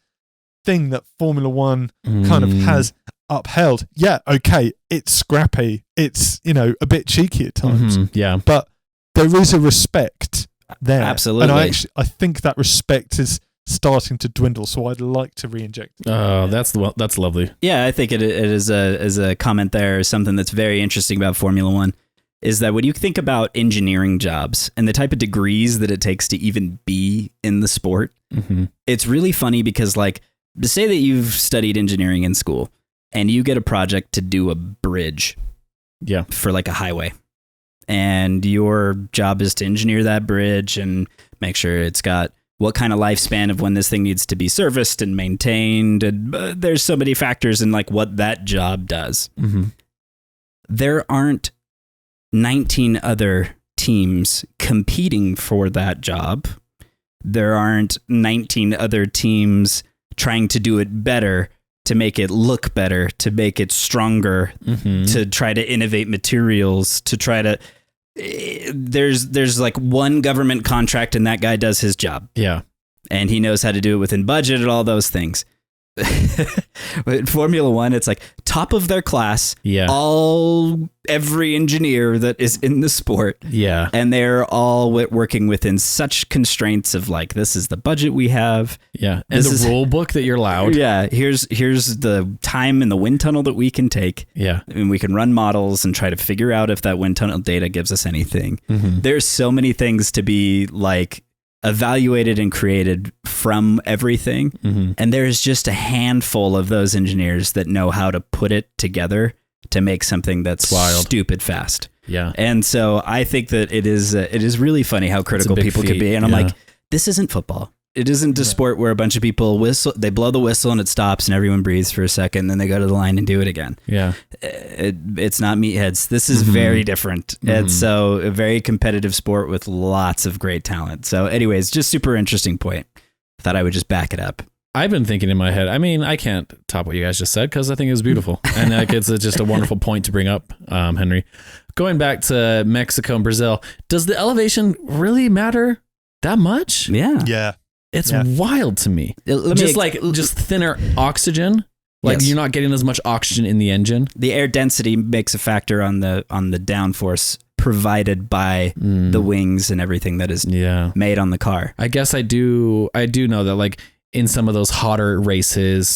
D: thing that Formula One kind of has upheld. Yeah, okay, it's scrappy. It's, a bit cheeky at times.
C: Mhm. Yeah.
D: But there is a respect there.
A: Absolutely.
D: And I think that respect is starting to dwindle, so I'd like to re-inject it.
C: Oh, that's lovely.
A: Yeah, I think it is a comment there. Something that's very interesting about Formula One is that when you think about engineering jobs and the type of degrees that it takes to even be in the sport,
C: Mm-hmm.
A: it's really funny because, like, say that you've studied engineering in school and you get a project to do a bridge
C: Yeah.
A: for like a highway, and your job is to engineer that bridge and make sure it's got what kind of lifespan of when this thing needs to be serviced and maintained. And there's so many factors in like what that job does.
C: Mm-hmm.
A: There aren't 19 other teams competing for that job. There aren't 19 other teams trying to do it better, to make it look better, to make it stronger, to try to innovate materials, to try to... There's like one government contract and that guy does his job.
C: Yeah.
A: And he knows how to do it within budget and all those things. But in Formula One, it's like top of their class.
C: Yeah.
A: Every engineer that is in the sport.
C: Yeah.
A: And they're all working within such constraints of like, this is the budget we have.
C: Yeah. And the rule book that you're allowed.
A: Yeah. Here's the time in the wind tunnel that we can take.
C: Yeah.
A: And we can run models and try to figure out if that wind tunnel data gives us anything. There's so many things to be like evaluated and created from everything. And there's just a handful of those engineers that know how to put it together to make something that's stupid fast.
C: Yeah.
A: And so I think that it is really funny how critical people can be. And I'm like, this isn't football. It isn't a sport where a bunch of people they blow the whistle and it stops and everyone breathes for a second, then they go to the line and do it again.
C: Yeah.
A: It's not meatheads. This is very different. And so a very competitive sport with lots of great talent. So anyways, just super interesting point. Thought I would just back it up.
C: I've been thinking in my head, I mean, I can't top what you guys just said because I think it was beautiful. And like, it's just a wonderful point to bring up, Henry. Going back to Mexico and Brazil, does the elevation really matter that much?
A: Yeah.
D: Yeah.
C: It's wild to me. Just thinner oxygen. Like you're not getting as much oxygen in the engine.
A: The air density makes a factor on the downforce provided by the wings and everything that is made on the car.
C: I guess I do know that like in some of those hotter races,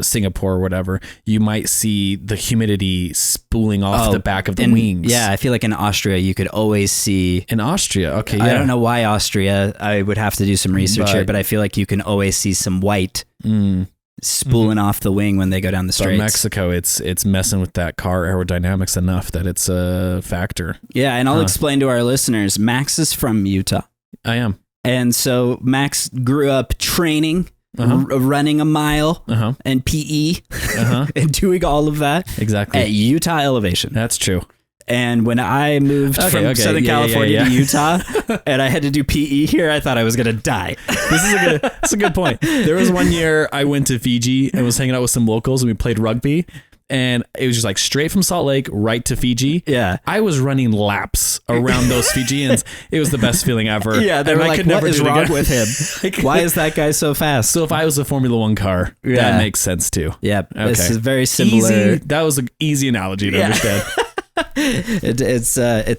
C: Singapore or whatever, you might see the humidity spooling off the back of the wings.
A: Yeah, I feel like in Austria, you could always see...
C: In Austria, okay, yeah.
A: I don't know why Austria. I would have to do some research here, but I feel like you can always see some white spooling off the wing when they go down the straights.
C: But Mexico, it's messing with that car aerodynamics enough that it's a factor.
A: Yeah, and I'll explain to our listeners, Max is from Utah.
C: I am.
A: And so Max grew up training, running a mile and PE and doing all of that
C: exactly
A: at Utah elevation.
C: That's true.
A: And when I moved from Southern California to Utah and I had to do PE here, I thought I was going to die.
C: That's a good point. There was one year I went to Fiji and was hanging out with some locals and we played rugby. And it was just like straight from Salt Lake right to Fiji.
A: Yeah.
C: I was running laps around those Fijians. It was the best feeling ever.
A: Yeah, they were like, what is wrong with him? Why is that guy so fast?
C: So if I was a Formula One car, that makes sense too.
A: Yeah,
C: okay.
A: This is very similar.
C: Easy. That was an easy analogy to understand.
A: It's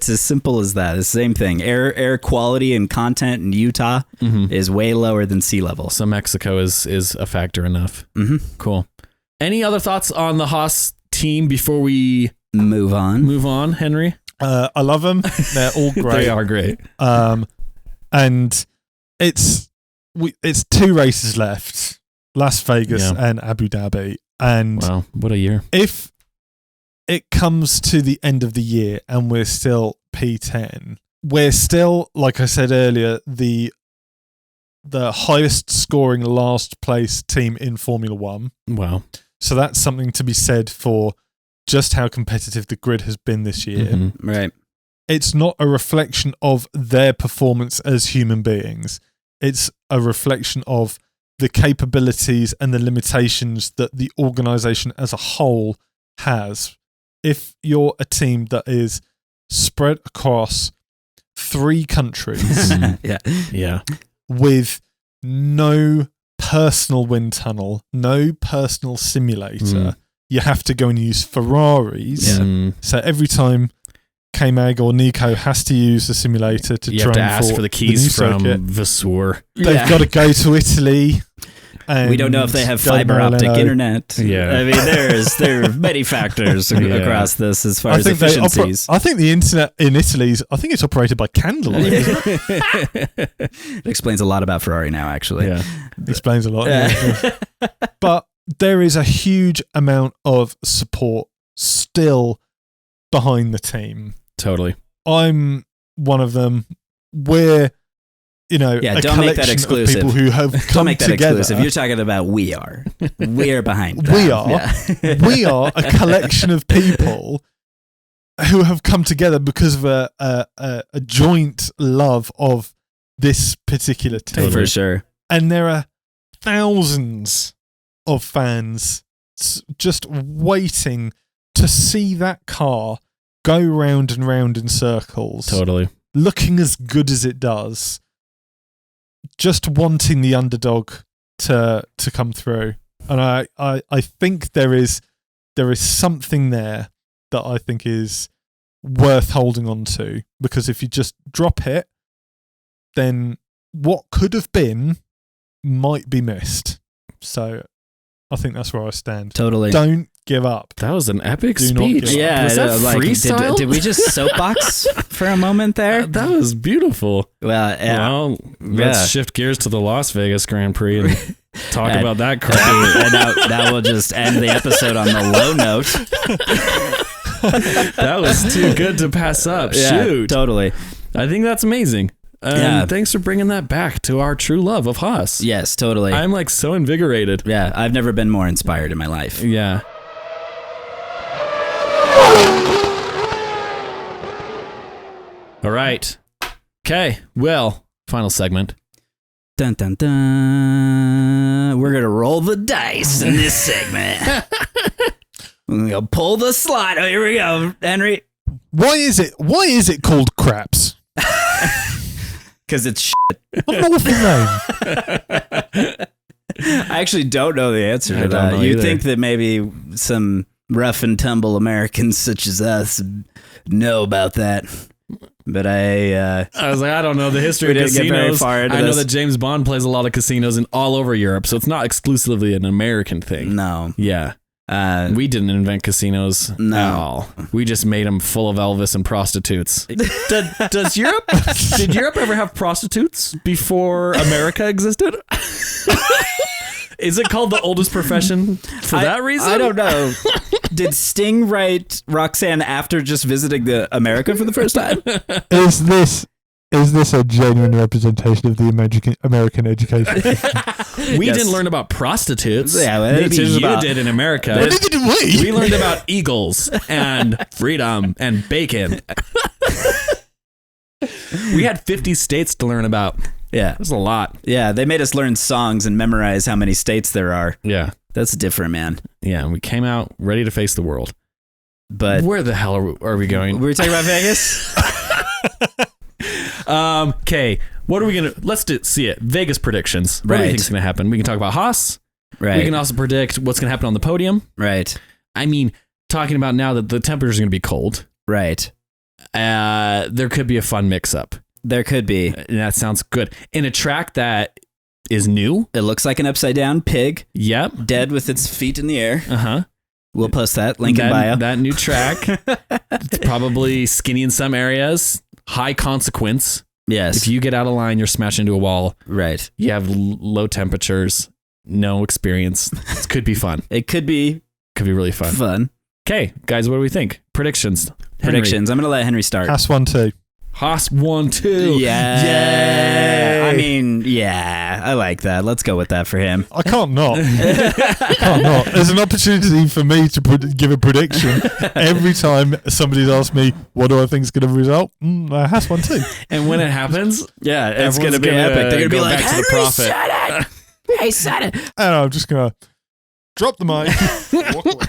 A: as simple as that. It's the same thing. Air quality and content in Utah is way lower than sea level.
C: So Mexico is a factor enough. Cool. Any other thoughts on the Haas team before we
A: move on,
C: Henry?
D: I love them. They're all great.
C: They are great.
D: And it's 2 races left: Las Vegas and Abu Dhabi. And
C: wow, what a year!
D: If it comes to the end of the year and we're still P10, we're still, like I said earlier, the highest scoring last place team in Formula One.
C: Wow.
D: So that's something to be said for just how competitive the grid has been this year.
A: Right.
D: It's not a reflection of their performance as human beings. It's a reflection of the capabilities and the limitations that the organisation as a whole has. If you're a team that is spread across 3 countries with no personal wind tunnel, no personal simulator, you have to go and use Ferraris. So every time K-Mag or Nico has to use the simulator to
C: you
D: train
C: have to ask for the keys from Vasseur.
D: They've got to go to Italy. And
A: we don't know if they have fiber optic internet.
C: Yeah.
A: I mean, there are many factors across this as far as efficiencies.
D: I think the internet in Italy it's operated by candlelight.
A: It explains a lot about Ferrari now, actually.
D: Yeah, it explains a lot. But there is a huge amount of support still behind the team.
C: Totally.
D: I'm one of them. We're
A: don't make that exclusive.
D: People who have come
A: don't make that
D: together.
A: exclusive. You're talking about we are behind.
D: We are a collection of people who have come together because of a joint love of this particular team.
A: For sure.
D: And there are thousands of fans just waiting to see that car go round and round in circles.
C: Totally.
D: Looking as good as it does. Just wanting the underdog to come through. And I think there is something there that I think is worth holding on to, because if you just drop it, then what could have been might be missed. So I think that's where I stand.
A: Totally.
D: Don't give up.
C: That was an epic
D: Do not
C: speech.
D: give up.
A: Yeah,
C: Was that freestyle?
A: Did we just soapbox for a moment there?
C: That was beautiful.
A: Well, yeah.
C: Well, let's shift gears to the Las Vegas Grand Prix and talk about that crap.
A: And now we'll just end the episode on the low note.
C: That was too good to pass up.
A: Yeah,
C: Shoot.
A: totally.
C: I think that's amazing. Thanks for bringing that back to our true love of Haas.
A: Yes, totally.
C: I'm like so invigorated.
A: Yeah, I've never been more inspired in my life.
C: Yeah. All right. Okay. Well, final segment.
A: Dun dun dun. We're gonna roll the dice in this segment. We're gonna pull the slot. Oh, here we go, Henry.
D: Why is it called craps?
A: Because it's
D: What an awful name.
A: I actually don't know the answer
C: I
A: to
C: don't know
A: that. You'd
C: either.
A: think that maybe some rough and tumble Americans such as us know about that. But I
C: was like, I don't know the history
A: We
C: of
A: didn't get very
C: casinos.
A: far into
C: I know
A: this.
C: that James Bond plays a lot of casinos in all over Europe, so it's not exclusively an American thing.
A: no.
C: Yeah. We didn't invent casinos
A: No.
C: at all. We just made them full of Elvis and prostitutes. Does Europe? Did Europe ever have prostitutes before America existed? Is it called the oldest profession for that reason?
A: I don't know. Did Sting write Roxanne after just visiting the America for the first time?
D: Is this a genuine representation of the American education?
C: We
A: Yes.
C: didn't learn about prostitutes.
A: Yeah, well,
C: maybe
A: it's just
C: you
A: about-
C: did in America.
D: Well, neither did we.
C: We learned about eagles and freedom and bacon. We had 50 states to learn about.
A: Yeah.
C: That's a lot.
A: Yeah, they made us learn songs and memorize how many states there are.
C: Yeah.
A: That's different, man.
C: Yeah. And we came out ready to face the world.
A: But
C: Where the hell are we going?
A: we were talking about Vegas?
C: Okay. What are we going to... Let's see it. Vegas predictions. What do you
A: Right.
C: think is going to happen? We can talk about Haas.
A: Right.
C: We can also predict what's going to happen on the podium.
A: Right.
C: I mean, talking about now that the temperatures are going to be cold,
A: Right.
C: there could be a fun mix-up.
A: There could be.
C: And that sounds good. In a track that is new.
A: It looks like an upside down pig,
C: Yep.
A: dead with its feet in the air.
C: Uh-huh.
A: We'll post that link in bio.
C: That new track. It's probably skinny in some areas. High consequence.
A: Yes.
C: If you get out of line, you're smashed into a wall.
A: Right.
C: You have low temperatures, no experience. It could be fun.
A: It could be
C: Could be really fun.
A: fun.
C: Okay, guys, what do we think? Predictions.
A: Predictions. I'm going to let Henry start.
D: Haas 1-2.
C: Haas 1-2.
A: Yeah.
C: Yay.
A: I mean, yeah, I like that. Let's go with that for him.
D: I can't not. I can't not. There's an opportunity for me to give a prediction every time somebody's asked me, what do I think is going to result? Haas 1-2.
C: And when it happens,
A: Yeah, it's going
C: everyone's
A: to be epic. They're going to be
C: go
A: like,
C: back to the
A: Henry
C: prophet.
A: said it. He said it.
D: And I'm just going to drop the mic. Walk away.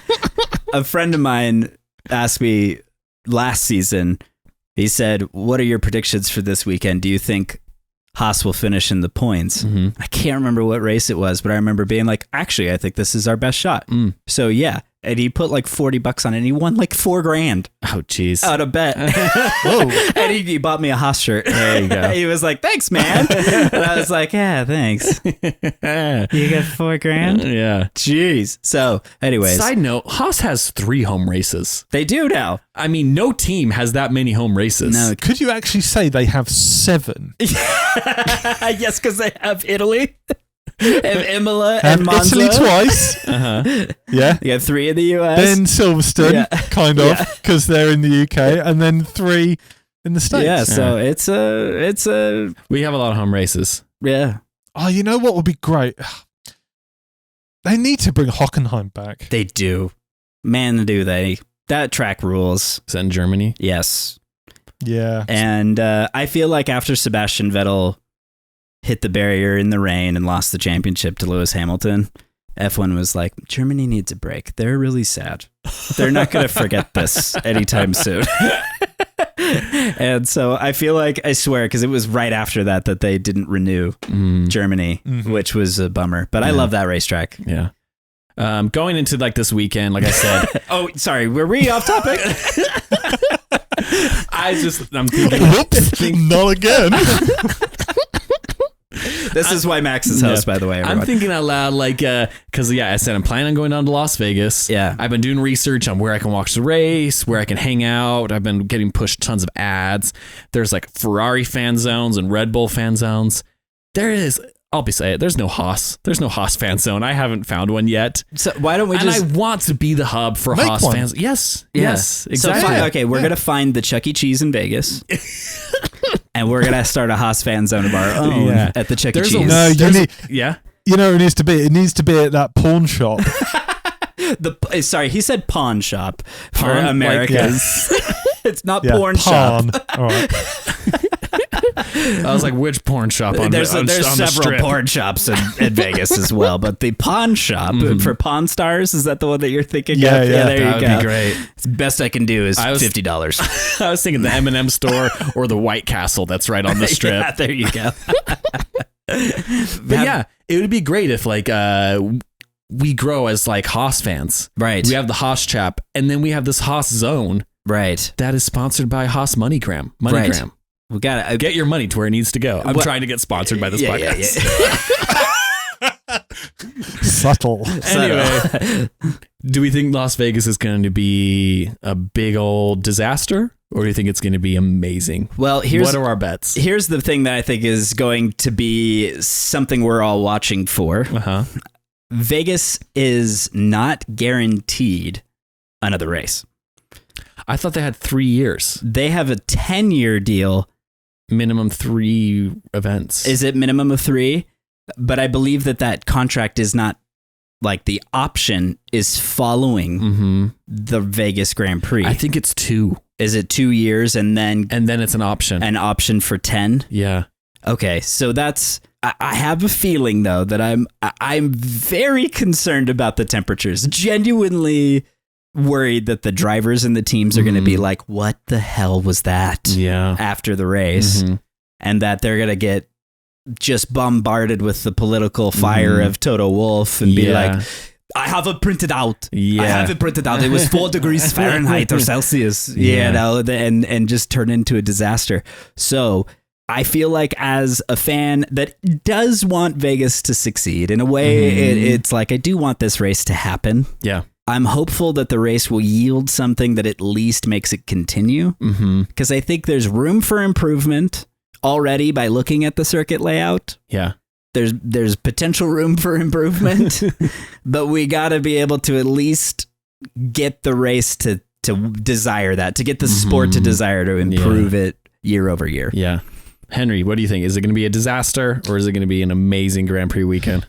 A: A friend of mine asked me last season, he said, what are your predictions for this weekend? Do you think Haas will finish in the points?
C: Mhm.
A: I can't remember what race it was, but I remember being like, actually, I think this is our best shot. So yeah. And he put like $40 on it and he won like $4,000
C: Oh, jeez.
A: out of bet.
D: Whoa.
A: And he bought me a Haas shirt.
C: There you go.
A: He was like, thanks, man. And I was like, yeah, thanks. You got $4,000?
C: Yeah.
A: Jeez. So anyways,
C: Side note, Haas has 3 home races.
A: they do now.
C: I mean, no team has that many home races.
A: No.
D: Could you actually say they have 7?
A: Yes, because they have Italy. And Imola and
D: And
A: Monza.
D: Italy twice.
C: Uh-huh.
D: Yeah.
A: You have 3 in the US.
D: Then Silverstone,
A: Yeah.
D: kind of, because they're in the UK. And then 3 in the States.
A: yeah, so it's a
C: We have a lot of home races.
A: yeah.
D: Oh, you know what would be great? They need to bring Hockenheim back.
A: They do. Man, do they. That track rules.
C: Is that in Germany?
A: Yes.
D: Yeah.
A: And I feel like after Sebastian Vettel hit the barrier in the rain and lost the championship to Lewis Hamilton, F1 was like, Germany needs a break. They're really sad. They're not going to forget this anytime soon. And so I feel like, I swear, because it was right after that they didn't renew Germany, which was a bummer. But I love that racetrack.
C: Yeah. Going into like this weekend, like I said.
A: Oh, sorry. Were we off topic?
C: I'm thinking.
D: Whoops, not again.
A: This is why Max is host, by the way, everyone.
C: I'm thinking out loud, like, because, I said I'm planning on going down to Las Vegas.
A: Yeah.
C: I've been doing research on where I can watch the race, where I can hang out. I've been getting pushed tons of ads. There's like Ferrari fan zones and Red Bull fan zones. I'll be saying it. There's no Haas. There's no Haas fan zone. I haven't found one yet.
A: So why don't we
C: And I want to be the hub for
D: Make
C: Haas
D: one.
C: fans. Yes.
A: Yeah.
C: Yes.
A: So
C: Exactly.
A: okay, we're going to find the Chuck E. Cheese in Vegas. And we're going to start a Haas fan zone of our own at the Chuck E.
C: There's
A: Cheese.
D: No,
C: Yeah.
D: you know, it needs to be. It needs to be at that pawn shop.
A: Sorry, he said pawn shop for
C: Pawn?
A: Americans. It's not
D: Yeah,
A: porn shop.
D: All right.
C: I was like, which porn shop on
A: There's
C: on the
A: several
C: strip?
A: porn shops in Vegas as well, but the pawn shop for Pawn Stars, is that the one that you're thinking
D: Yeah,
A: of?
D: yeah.
A: There
C: That
A: you
C: would
A: go.
C: be great.
A: It's best I can do is
C: I was-
A: $50.
C: I was thinking the M&M store or the White Castle that's right on the strip.
A: Yeah, there you go.
C: But yeah, it would be great if like we grow as like Haas fans.
A: Right.
C: We have the Haas Chap, and then we have this Haas Zone
A: Right.
C: that is sponsored by Haas MoneyGram. MoneyGram.
A: Right. We got to
C: Get your money to where it needs to go. I'm
A: What-
C: trying to get sponsored by this podcast.
D: Subtle.
C: Anyway, do we think Las Vegas is going to be a big old disaster, or do you think it's going to be amazing?
A: Well,
C: What are our bets?
A: here's the thing that I think is going to be something we're all watching for.
C: Uh-huh.
A: Vegas is not guaranteed another race.
C: I thought they had 3 years,
A: They have a 10-year deal.
C: minimum 3 events.
A: Is it minimum of 3? But I believe that contract is not, like, the option is following the Vegas Grand Prix.
C: I think it's 2,
A: Is it 2 years and then
C: it's an option.
A: an option for 10?
C: Yeah.
A: Okay, so that's. I have a feeling though that I'm very concerned about the temperatures. Genuinely worried that the drivers and the teams are going to be like, "What the hell was that?"
C: Yeah.
A: After the race, and that they're going to get just bombarded with the political fire of Toto Wolff and be like, I have it printed out.
C: Yeah.
A: I have it printed out. It was 4 degrees Fahrenheit or Celsius.
C: Yeah.
A: You know, and just turn into a disaster. So I feel like as a fan that does want Vegas to succeed, in a way, it's like, I do want this race to happen.
C: Yeah.
A: I'm hopeful that the race will yield something that at least makes it continue. Because I think there's room for improvement already by looking at the circuit layout.
C: Yeah.
A: There's potential room for improvement, but we got to be able to at least get the race to desire that, to get the sport to desire to improve it year over year.
C: Yeah. Henry, what do you think? Is it going to be a disaster, or is it going to be an amazing Grand Prix weekend?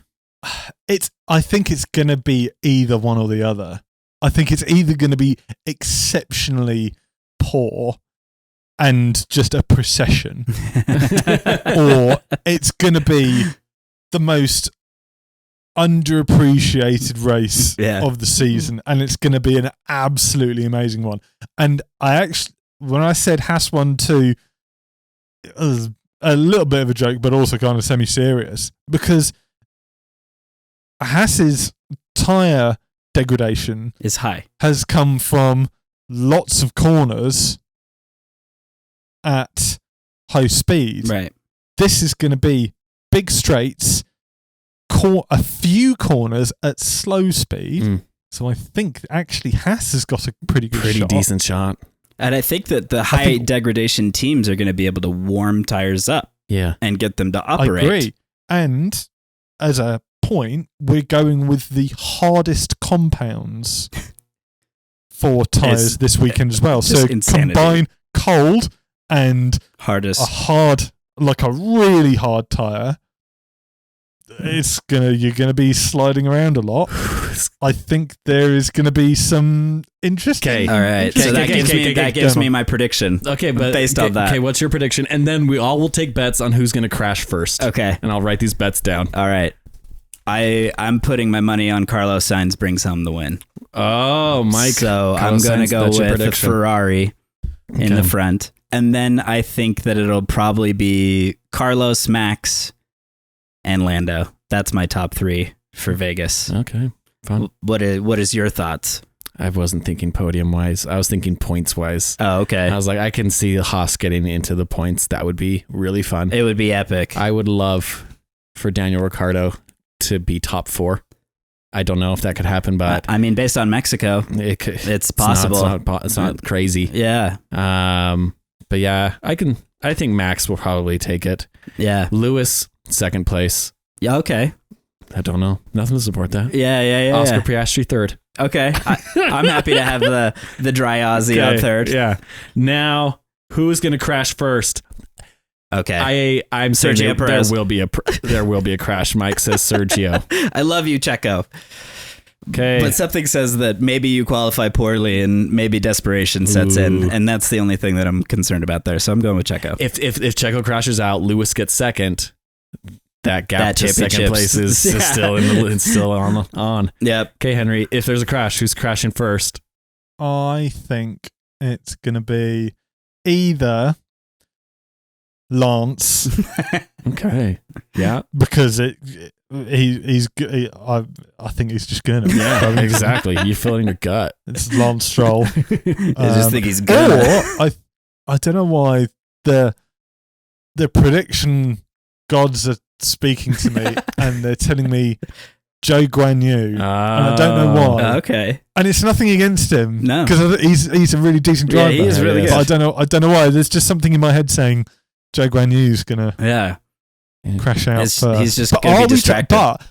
D: I think it's going to be either one or the other. I think it's either going to be exceptionally poor and just a procession, or it's going to be the most underappreciated race of the season, and it's going to be an absolutely amazing one. And I actually, when I said Haas 1-2, it was a little bit of a joke, but also kind of semi-serious, because Haas's tyre degradation
A: Is high.
D: has come from lots of corners at high speed.
A: Right.
D: This is going to be big straights, a few corners at slow speed. So I think actually Haas has got a pretty shot.
C: Decent shot.
A: And I think that the high degradation teams are going to be able to warm tires up and get them to operate.
D: I agree. And as a point, we're going with the hardest compounds for tires this weekend as well. So
A: insanity.
D: combine cold and
A: Hardest.
D: a really hard tire. you're gonna be sliding around a lot. I think there is gonna be some interesting.
A: All right. So that gives me my prediction.
C: Okay, but
A: based on that.
C: Okay, what's your prediction? And then we all will take bets on who's going to crash first.
A: Okay.
C: And I'll write these bets down.
A: All right. I'm putting my money on Carlos Sainz brings home the win.
C: Oh, Mike.
A: So I'm going to go with the Ferrari in the front. And then I think that it'll probably be Carlos, Max, and Lando. That's my top 3 for Vegas.
C: Okay, fun.
A: What is your thoughts?
C: I wasn't thinking podium-wise. I was thinking points-wise.
A: Oh, okay.
C: I was like, I can see Haas getting into the points. That would be really fun.
A: It would be epic.
C: I would love for Daniel Ricciardo to be top 4. I don't know if that could happen, but...
A: I mean, based on Mexico, it's possible.
C: It's not crazy.
A: Yeah.
C: But yeah, I think Max will probably take it. Yeah. Lewis, second place.
A: Yeah, okay.
C: I don't know. Nothing to support that.
A: Yeah.
C: Oscar Piastri, third.
A: Okay. I'm happy to have the dry Aussie on third.
C: Yeah. Now, who's going to crash first?
A: Okay.
C: I'm
A: Sergio Perez.
C: There will be a crash, Mike says Sergio.
A: I love you, Checo.
C: Okay.
A: But something says that maybe you qualify poorly and maybe desperation sets in, and that's the only thing that I'm concerned about there. So I'm going with Checo.
C: If Checo crashes out, Lewis gets second. That gap to second place is still on.
A: Yep.
C: Okay, Henry, if there's a crash, who's crashing first?
D: I think it's going to be either Lance.
C: Okay. Yeah.
D: Because I think he's just going to.
C: Yeah, exactly. You feel it in your gut.
D: It's Lance Stroll.
A: I just think he's good.
D: Or I don't know why the prediction gods are speaking to me and they're telling me Zhou Guan Yu, and I don't know why.
A: Okay,
D: and it's nothing against him,
A: no,
D: because he's a really decent driver.
A: Yeah, he is really good.
D: But I don't know why. There's just something in my head saying Zhou Guan Yu's gonna crash out first.
A: He's just gonna be distracted.
D: But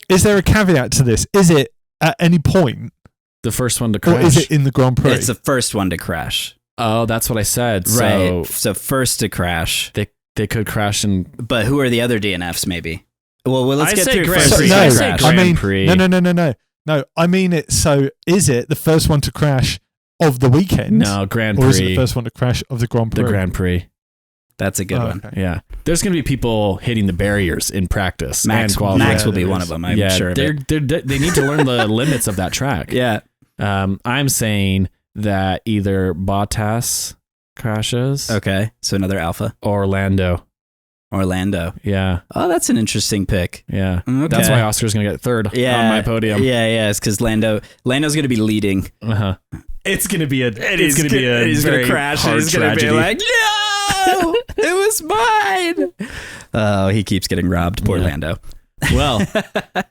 D: is there a caveat to this? Is it at any point
C: the first one to crash,
D: or is it in the Grand Prix?
A: It's the first one to crash.
C: Oh, that's what I said.
A: Right. So first to crash.
C: They could crash
A: But who are the other DNFs? Maybe. Well, let's get through
C: Grand
A: first.
C: Prix.
D: Grand
C: Prix.
D: No. I mean it. So is it the first one to crash of the weekend?
C: No, Grand Prix.
D: Or is it the first one to crash of the Grand Prix?
C: The Grand Prix.
A: That's a good one.
D: Okay.
C: Yeah. There's going to be people hitting the barriers in practice.
A: Max will be one of them. I'm sure of it.
C: They need to learn the limits of that track.
A: Yeah.
C: I'm saying that either Bottas crashes.
A: Okay. So another Alpha.
C: Orlando. Yeah.
A: Oh, that's an interesting pick.
C: Yeah.
A: Okay.
C: That's why Oscar's going to get third on my podium.
A: Yeah. It's because Lando's going to be leading.
C: Uh-huh. It's going to be a
A: he's going to crash and he's going to be like, no, it was mine. Oh, he keeps getting robbed. Poor Lando.
C: Well,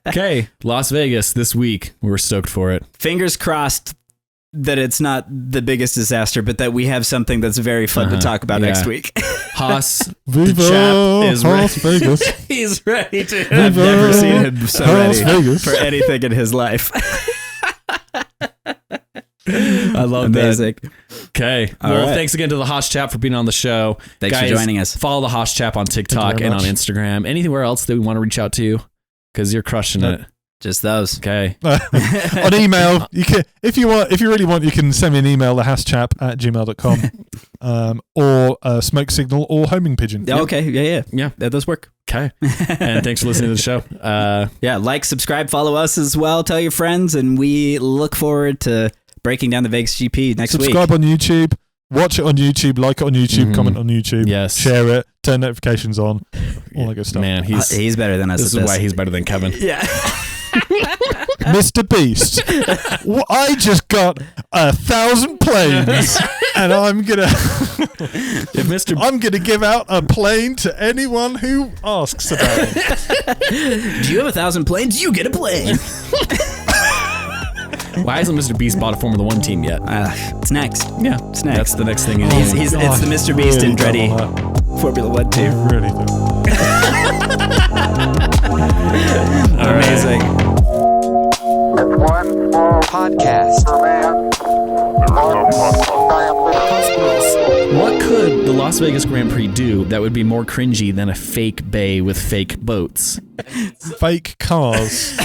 C: okay. Las Vegas this week. We're stoked for it.
A: Fingers crossed that it's not the biggest disaster, but that we have something that's very fun to talk about next week.
C: Haas,
D: Viva
C: the chap is
D: Haas
C: ready.
D: Vegas.
A: He's ready to.
D: Viva
A: I've never seen him so
D: Haas
A: ready
D: Vegas.
A: for anything in his life.
C: I love
A: Amazing.
C: that. Okay.
A: All
C: Well,
A: right.
C: thanks again to the Haas Chap for being on the show.
A: Thanks
C: Guys,
A: for joining us.
C: Follow the Haas Chap on TikTok
D: very
C: and on
D: much.
C: Instagram. Anywhere else that we want to reach out to you? Because you're crushing it.
A: Just those.
C: Okay.
D: On email, you can if you really want, you can send me an email, thehaaschap@gmail.com, or smoke signal or homing pigeon.
A: Yeah, okay. Yeah.
C: Yeah.
A: Those work.
C: Okay. And thanks for listening to the show.
A: Yeah. Like, subscribe, follow us as well. Tell your friends, and we look forward to breaking down the Vegas GP next week.
D: Subscribe on YouTube, watch it on YouTube, like it on YouTube, comment on YouTube,
C: Yes.
D: share it, turn notifications on, all that good stuff.
C: Man,
A: He's better than us.
C: this is why he's better than Kevin.
A: Yeah.
D: Mr. Beast, I just got 1,000 planes, and I'm gonna give out a plane to anyone who asks about it.
A: Do you have 1,000 planes? You get a plane.
C: Why hasn't Mr. Beast bought a Formula 1 team yet?
A: It's next.
C: Yeah.
A: It's next.
C: That's the next thing.
A: It's the Mr. Beast and Andretti Formula 1 team.
D: Really do.
A: Amazing.
E: One small
F: podcast.
E: for man, one giant leap
C: What could would the Las Vegas Grand Prix do that would be more cringy than a fake bay with fake boats?
D: Fake cars.